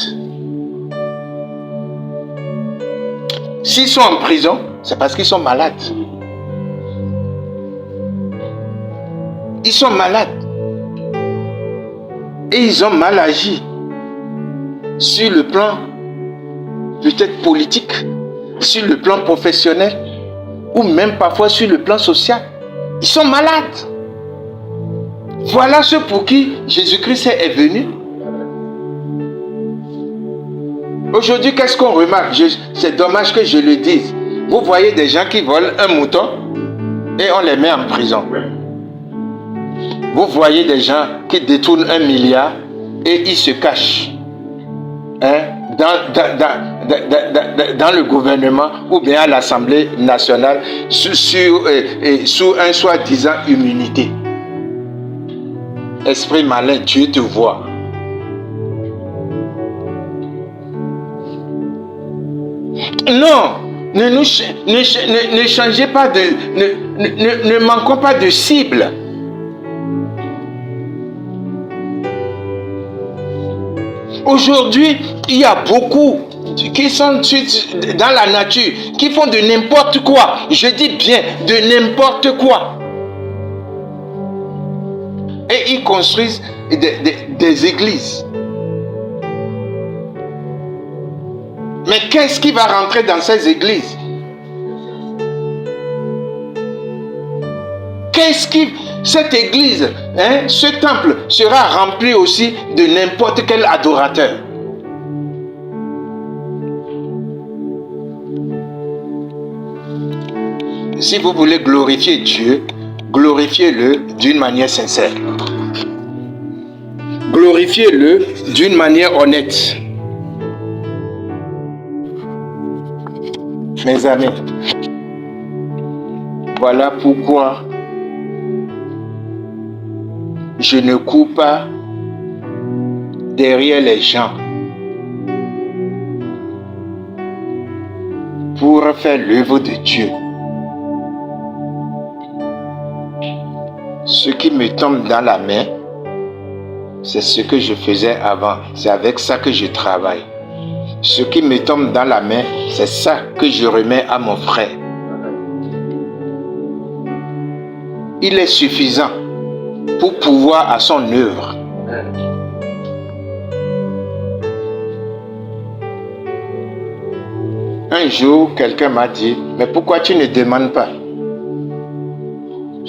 [SPEAKER 1] S'ils sont en prison, c'est parce qu'ils sont malades. Ils sont malades. Et ils ont mal agi. Sur le plan peut-être politique, sur le plan professionnel, ou même parfois sur le plan social. Ils sont malades. Voilà ceux pour qui Jésus-Christ est venu. Aujourd'hui, qu'est-ce qu'on remarque? C'est dommage que je le dise. Vous voyez des gens qui volent un mouton et on les met en prison. Vous voyez des gens qui détournent 1 milliard et ils se cachent. Dans le gouvernement ou bien à l'Assemblée nationale sous un soi-disant immunité. Esprit malin, Dieu te voit. Non, ne changez pas ne manquons pas de cible. Aujourd'hui, il y a beaucoup qui sont dans la nature, qui font de n'importe quoi. Je dis bien de n'importe quoi. Et ils construisent des églises. Mais qu'est-ce qui va rentrer dans ces églises? Cette église, ce temple sera rempli aussi de n'importe quel adorateur. Si vous voulez glorifier Dieu, glorifiez-le d'une manière sincère. Glorifiez-le d'une manière honnête. Mes amis, voilà pourquoi je ne cours pas derrière les gens pour faire l'œuvre de Dieu. Ce qui me tombe dans la main, c'est ce que je faisais avant. C'est avec ça que je travaille. Ce qui me tombe dans la main, c'est ça que je remets à mon frère. Il est suffisant pour pouvoir à son œuvre. Un jour, quelqu'un m'a dit, mais pourquoi tu ne demandes pas?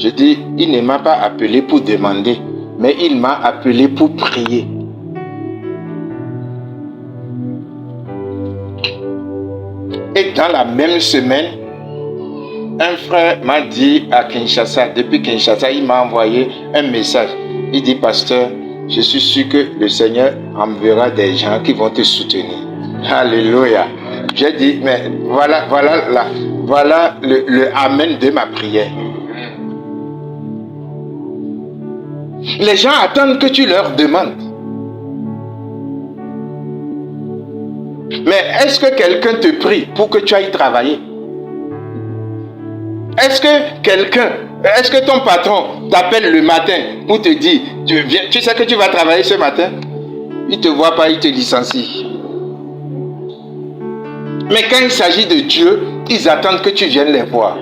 [SPEAKER 1] Je dis, il ne m'a pas appelé pour demander, mais il m'a appelé pour prier. Et dans la même semaine, un frère m'a dit à Kinshasa, depuis Kinshasa, il m'a envoyé un message. Il dit, pasteur, je suis sûr que le Seigneur enverra des gens qui vont te soutenir. Alléluia. J'ai dit, mais voilà le amen de ma prière. Les gens attendent que tu leur demandes. Mais est-ce que quelqu'un te prie pour que tu ailles travailler? Est-ce que ton patron t'appelle le matin pour te dire, tu sais que tu vas travailler ce matin? Il ne te voit pas, il te licencie. Mais quand il s'agit de Dieu, ils attendent que tu viennes les voir.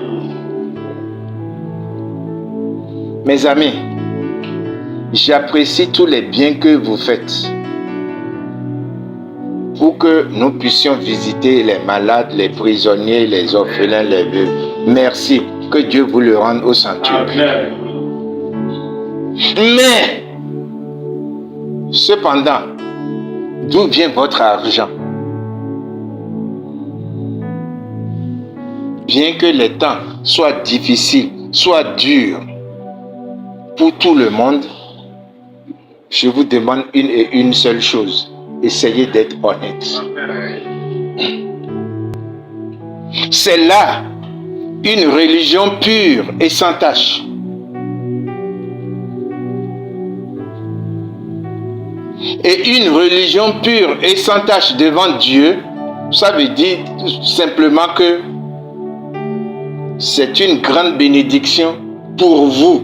[SPEAKER 1] Mes amis, j'apprécie tous les biens que vous faites pour que nous puissions visiter les malades, les prisonniers, les orphelins, les veuves. Merci, que Dieu vous le rende au centuple. Mais, cependant, d'où vient votre argent? Bien que les temps soient difficiles, soient durs pour tout le monde, je vous demande une et une seule chose. Essayez d'être honnête. C'est là une religion pure et sans tache. Et une religion pure et sans tache devant Dieu, ça veut dire tout simplement que c'est une grande bénédiction pour vous,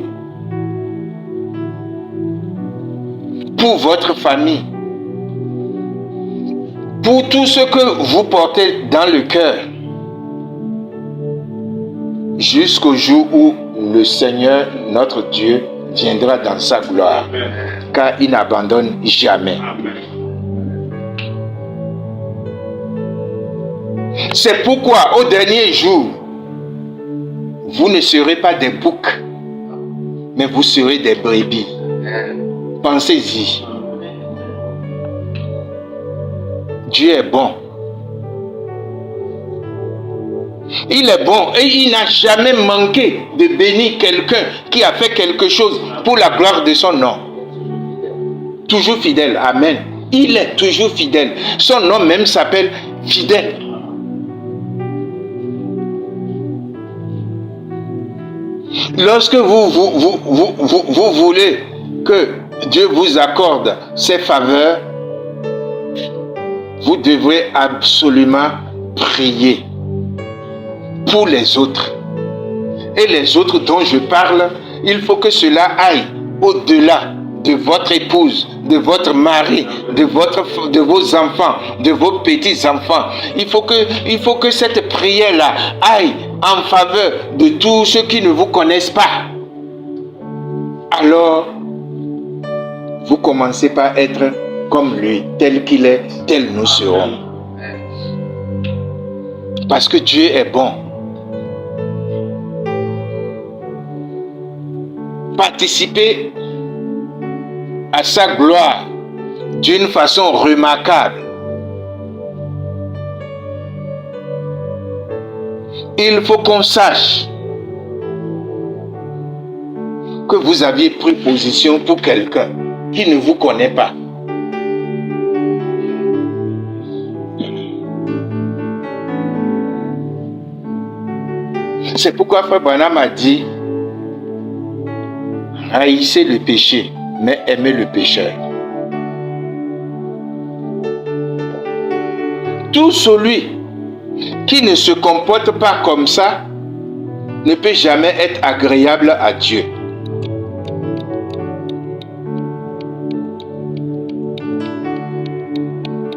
[SPEAKER 1] pour votre famille, pour tout ce que vous portez dans le cœur, jusqu'au jour où le Seigneur, notre Dieu, viendra dans sa gloire, car il n'abandonne jamais. C'est pourquoi au dernier jour, vous ne serez pas des boucs, mais vous serez des brebis. Pensez-y. Dieu est bon. Il est bon et il n'a jamais manqué de bénir quelqu'un qui a fait quelque chose pour la gloire de son nom. Toujours fidèle. Amen. Il est toujours fidèle. Son nom même s'appelle fidèle. Lorsque vous voulez que Dieu vous accorde ses faveurs, vous devrez absolument prier pour les autres. Et les autres dont je parle, il faut que cela aille au-delà de votre épouse, de votre mari, de vos enfants, de vos petits-enfants. Il faut que cette prière-là aille en faveur de tous ceux qui ne vous connaissent pas. Alors, vous commencez par être comme lui, tel qu'il est, tel nous serons. Parce que Dieu est bon. Participez à sa gloire d'une façon remarquable. Il faut qu'on sache que vous aviez pris position pour quelqu'un qui ne vous connaît pas. C'est pourquoi Frère Branham a dit, haïssez le péché, mais aimez le pécheur. Tout celui qui ne se comporte pas comme ça ne peut jamais être agréable à Dieu.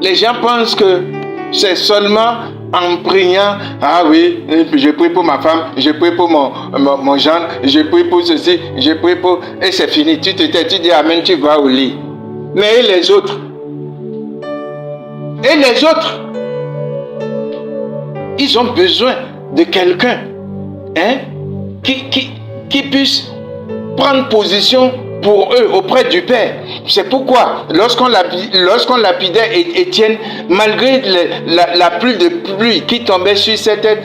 [SPEAKER 1] Les gens pensent que c'est seulement en priant, ah oui, je prie pour ma femme, je prie pour mon gendre, je prie pour ceci, je prie pour... Et c'est fini, tu te tais, tu dis amen, tu vas au lit. Mais et les autres? Et les autres? Ils ont besoin de quelqu'un qui puisse prendre position pour eux auprès du Père. C'est pourquoi lorsqu'on lapidait Étienne, malgré la pluie de pluie qui tombait sur sa tête,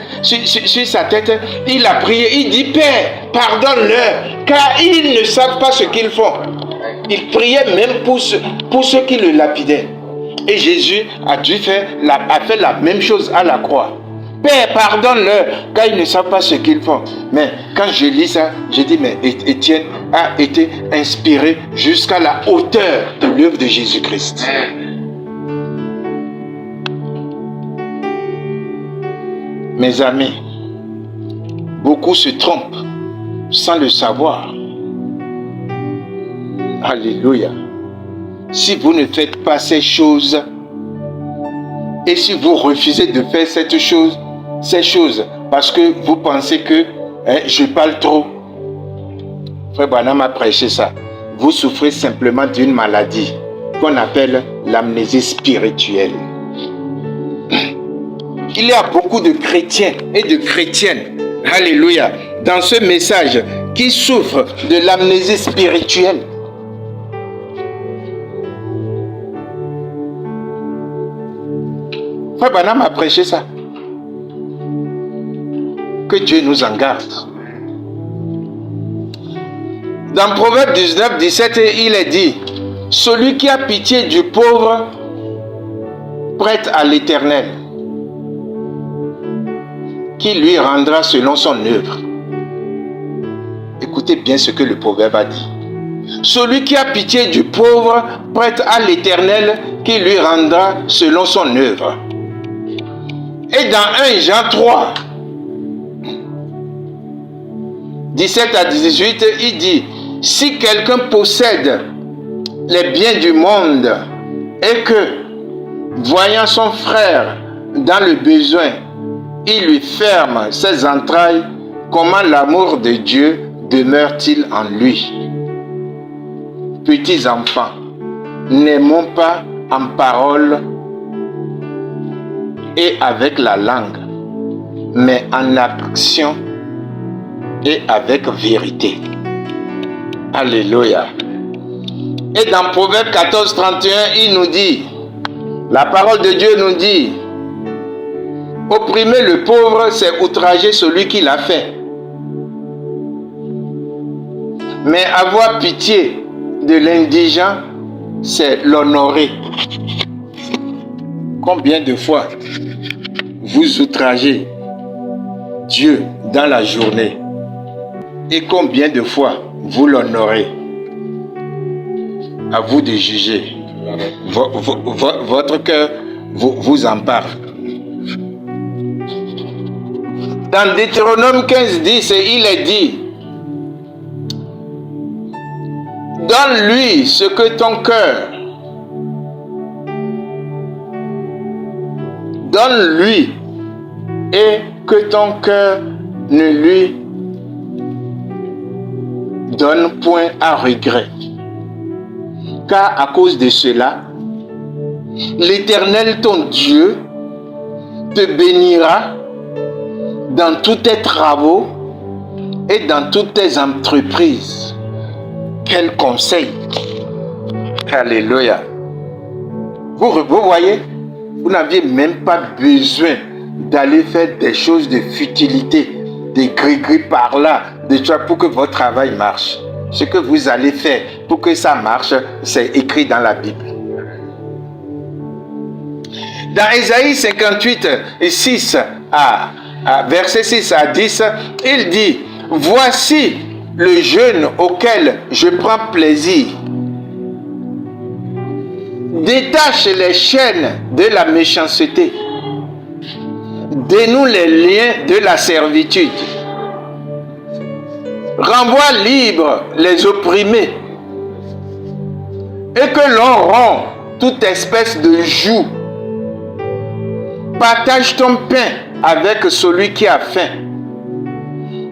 [SPEAKER 1] il a prié, il dit, Père, pardonne-leur, car ils ne savent pas ce qu'ils font. Il priait même pour ceux qui le lapidaient. Et Jésus a fait la même chose à la croix. Père, pardonne-leur, car ils ne savent pas ce qu'ils font. Mais quand je lis ça, je dis, mais Étienne a été inspiré jusqu'à la hauteur de l'œuvre de Jésus-Christ. Mes amis, beaucoup se trompent sans le savoir. Alléluia. Si vous ne faites pas ces choses, et si vous refusez de faire ces choses, parce que vous pensez que je parle trop, Frère Branham a prêché ça. Vous souffrez simplement d'une maladie qu'on appelle l'amnésie spirituelle. Il y a beaucoup de chrétiens et de chrétiennes, alléluia, dans ce message qui souffrent de l'amnésie spirituelle. Frère Branham a prêché ça. Que Dieu nous en garde. Dans Proverbe 19, 17, il est dit, celui qui a pitié du pauvre prête à l'Éternel, qui lui rendra selon son œuvre. Écoutez bien ce que le proverbe a dit. Celui qui a pitié du pauvre prête à l'Éternel, qui lui rendra selon son œuvre. Et dans 1 Jean 3, 17 à 18, il dit, si quelqu'un possède les biens du monde et que, voyant son frère dans le besoin, il lui ferme ses entrailles, comment l'amour de Dieu demeure-t-il en lui? Petits enfants, n'aimons pas en parole et avec la langue, mais en action et avec vérité. Alléluia. Et dans Proverbe 14, 31, il nous dit, la parole de Dieu nous dit, opprimer le pauvre, c'est outrager celui qui l'a fait. Mais avoir pitié de l'indigent, c'est l'honorer. Combien de fois vous outragez Dieu dans la journée et combien de fois vous l'honorez? À vous de juger. Votre cœur vous en parle. Dans Deutéronome 15, 10, il est dit, donne-lui ce que ton cœur, donne-lui et que ton cœur ne lui donne point à regret. Car à cause de cela, l'Éternel ton Dieu te bénira dans tous tes travaux et dans toutes tes entreprises. Quel conseil! Alléluia! Vous voyez, vous n'aviez même pas besoin d'aller faire des choses de futilité, des gris-gris par là, des choses pour que votre travail marche. ce que vous allez faire pour que ça marche, c'est écrit dans la Bible. Dans Ésaïe 58, 6 verset 6 à 10, il dit, « Voici le jeûne auquel je prends plaisir. Détache les chaînes de la méchanceté. Dénoue les liens de la servitude. Renvoie libre les opprimés. Et que l'on rompt toute espèce de joug. Partage ton pain avec celui qui a faim.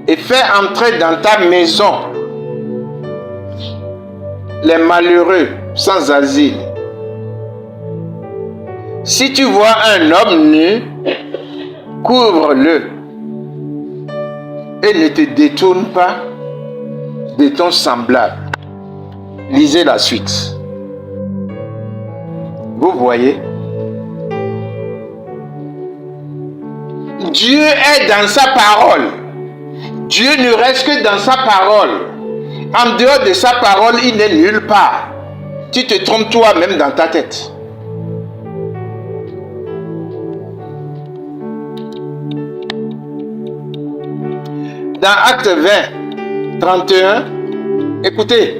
[SPEAKER 1] Et fais entrer dans ta maison les malheureux sans asile. Si tu vois un homme nu, couvre-le et ne te détourne pas de ton semblable. » Lisez la suite. Vous voyez? Dieu est dans sa parole. Dieu ne reste que dans sa parole. En dehors de sa parole, il n'est nulle part. Tu te trompes toi-même dans ta tête. Dans Acte 20, 31, écoutez,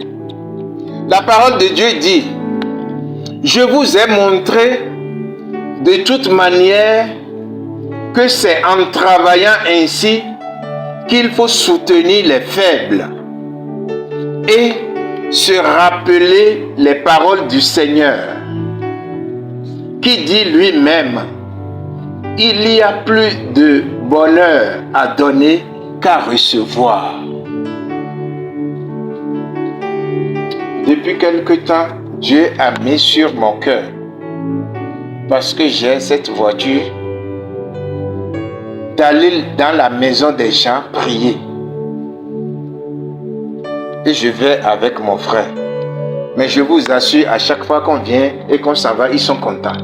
[SPEAKER 1] la parole de Dieu dit, « Je vous ai montré de toute manière que c'est en travaillant ainsi qu'il faut soutenir les faibles et se rappeler les paroles du Seigneur, qui dit lui-même, « Il y a plus de bonheur à donner qu'à recevoir. » Depuis quelque temps, Dieu a mis sur mon cœur, parce que j'ai cette voiture, d'aller dans la maison des gens prier. Et je vais avec mon frère. Mais je vous assure, à chaque fois qu'on vient et qu'on s'en va, ils sont contents.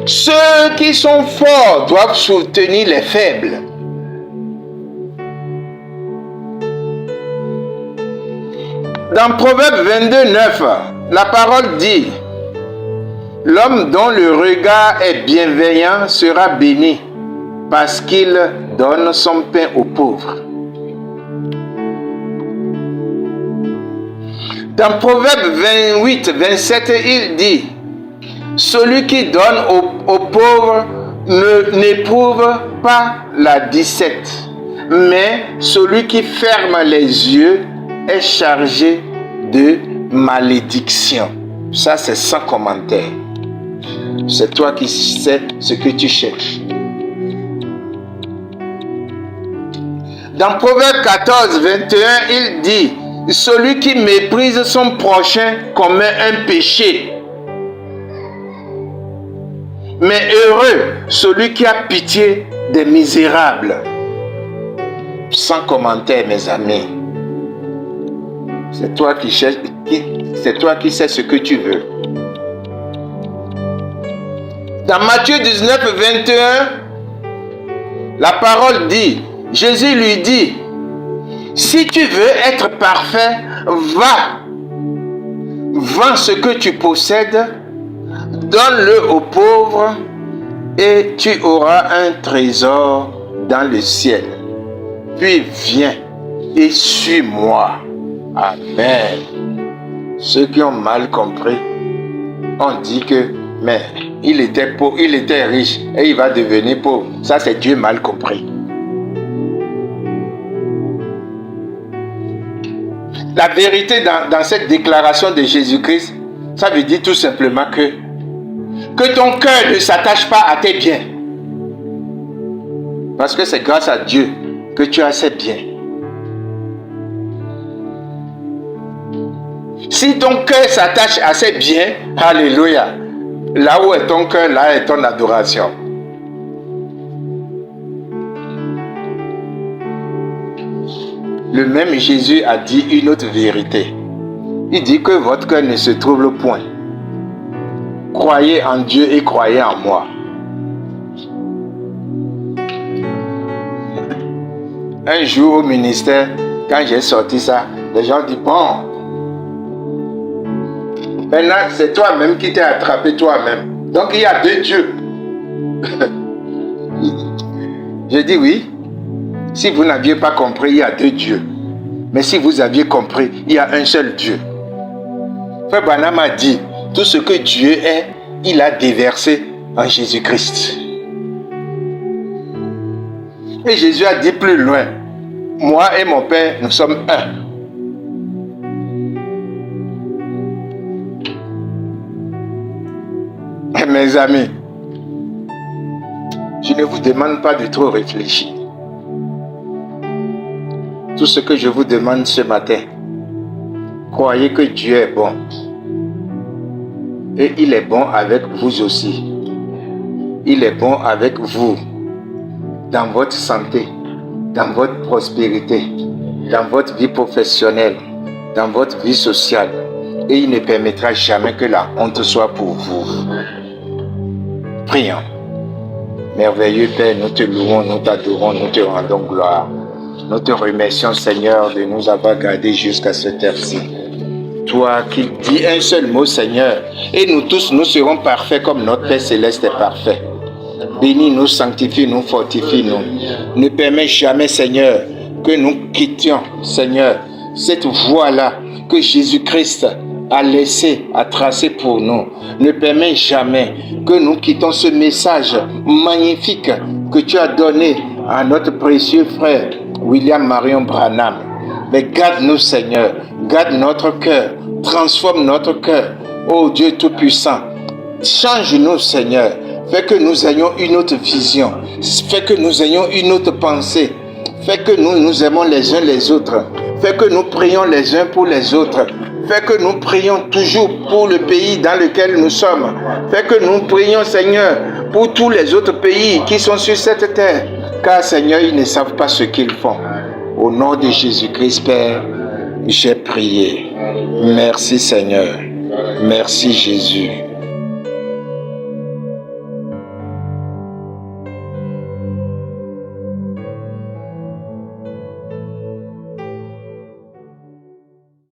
[SPEAKER 1] Ceux qui sont forts doivent soutenir les faibles. Dans Proverbe 22, 9, la parole dit, « L'homme dont le regard est bienveillant sera béni, parce qu'il donne son pain aux pauvres. » Dans Proverbe 28, 27, il dit, « Celui qui donne aux pauvres n'éprouve pas la disette, mais celui qui ferme les yeux est chargé de malédiction. » Ça, c'est sans commentaire. C'est toi qui sais ce que tu cherches. Dans Proverbe 14, 21, il dit, « Celui qui méprise son prochain commet un péché. Mais heureux celui qui a pitié des misérables. » Sans commentaire, mes amis. C'est toi qui cherches, c'est toi qui sais ce que tu veux. Dans Matthieu 19, 21, la parole dit, Jésus lui dit, « Si tu veux être parfait, va, vends ce que tu possèdes, donne-le aux pauvres et tu auras un trésor dans le ciel. Puis viens et suis-moi. » Amen. Ceux qui ont mal compris ont dit que, mais il était pauvre, il était riche et il va devenir pauvre. Ça, c'est Dieu mal compris. La vérité dans cette déclaration de Jésus-Christ, ça veut dire tout simplement que ton cœur ne s'attache pas à tes biens. Parce que c'est grâce à Dieu que tu as ces biens. Si ton cœur s'attache à ces biens, alléluia, là où est ton cœur, là est ton adoration. Le même Jésus a dit une autre vérité. Il dit que votre cœur ne se trouble point. Croyez en Dieu et croyez en moi. Un jour au ministère, quand j'ai sorti ça, les gens disent, bon, maintenant c'est toi-même qui t'es attrapé toi-même. Donc il y a 2 dieux. Je dis oui. Si vous n'aviez pas compris, il y a 2 dieux. Mais si vous aviez compris, il y a un seul Dieu. Frère Branham a dit, tout ce que Dieu est, il a déversé en Jésus-Christ. Et Jésus a dit plus loin, moi et mon Père, nous sommes un. Mes amis, je ne vous demande pas de trop réfléchir. Tout ce que je vous demande ce matin, croyez que Dieu est bon. Et il est bon avec vous aussi. Il est bon avec vous. Dans votre santé, dans votre prospérité, dans votre vie professionnelle, dans votre vie sociale. Et il ne permettra jamais que la honte soit pour vous. Prions. Merveilleux Père, nous te louons, nous t'adorons, nous te rendons gloire. Nous te remercions, Seigneur, de nous avoir gardés jusqu'à cette heure-ci. Toi qui dis un seul mot, Seigneur, et nous tous, nous serons parfaits comme notre Père Céleste est parfait. Bénis-nous, sanctifie-nous, fortifie-nous. Ne permets jamais, Seigneur, que nous quittions, Seigneur, cette voie-là que Jésus-Christ a laissé, a tracé pour nous. Ne permets jamais que nous quittons ce message magnifique que tu as donné à notre précieux frère William Marion Branham. Mais garde-nous, Seigneur, garde notre cœur, transforme notre cœur, ô Dieu Tout-Puissant. Change-nous, Seigneur, fais que nous ayons une autre vision, fais que nous ayons une autre pensée, fais que nous nous aimons les uns les autres, fais que nous prions les uns pour les autres, fais que nous prions toujours pour le pays dans lequel nous sommes, fais que nous prions, Seigneur, pour tous les autres pays qui sont sur cette terre, car, Seigneur, ils ne savent pas ce qu'ils font. Au nom de Jésus-Christ, Père, j'ai prié. Merci, Seigneur. Merci, Jésus.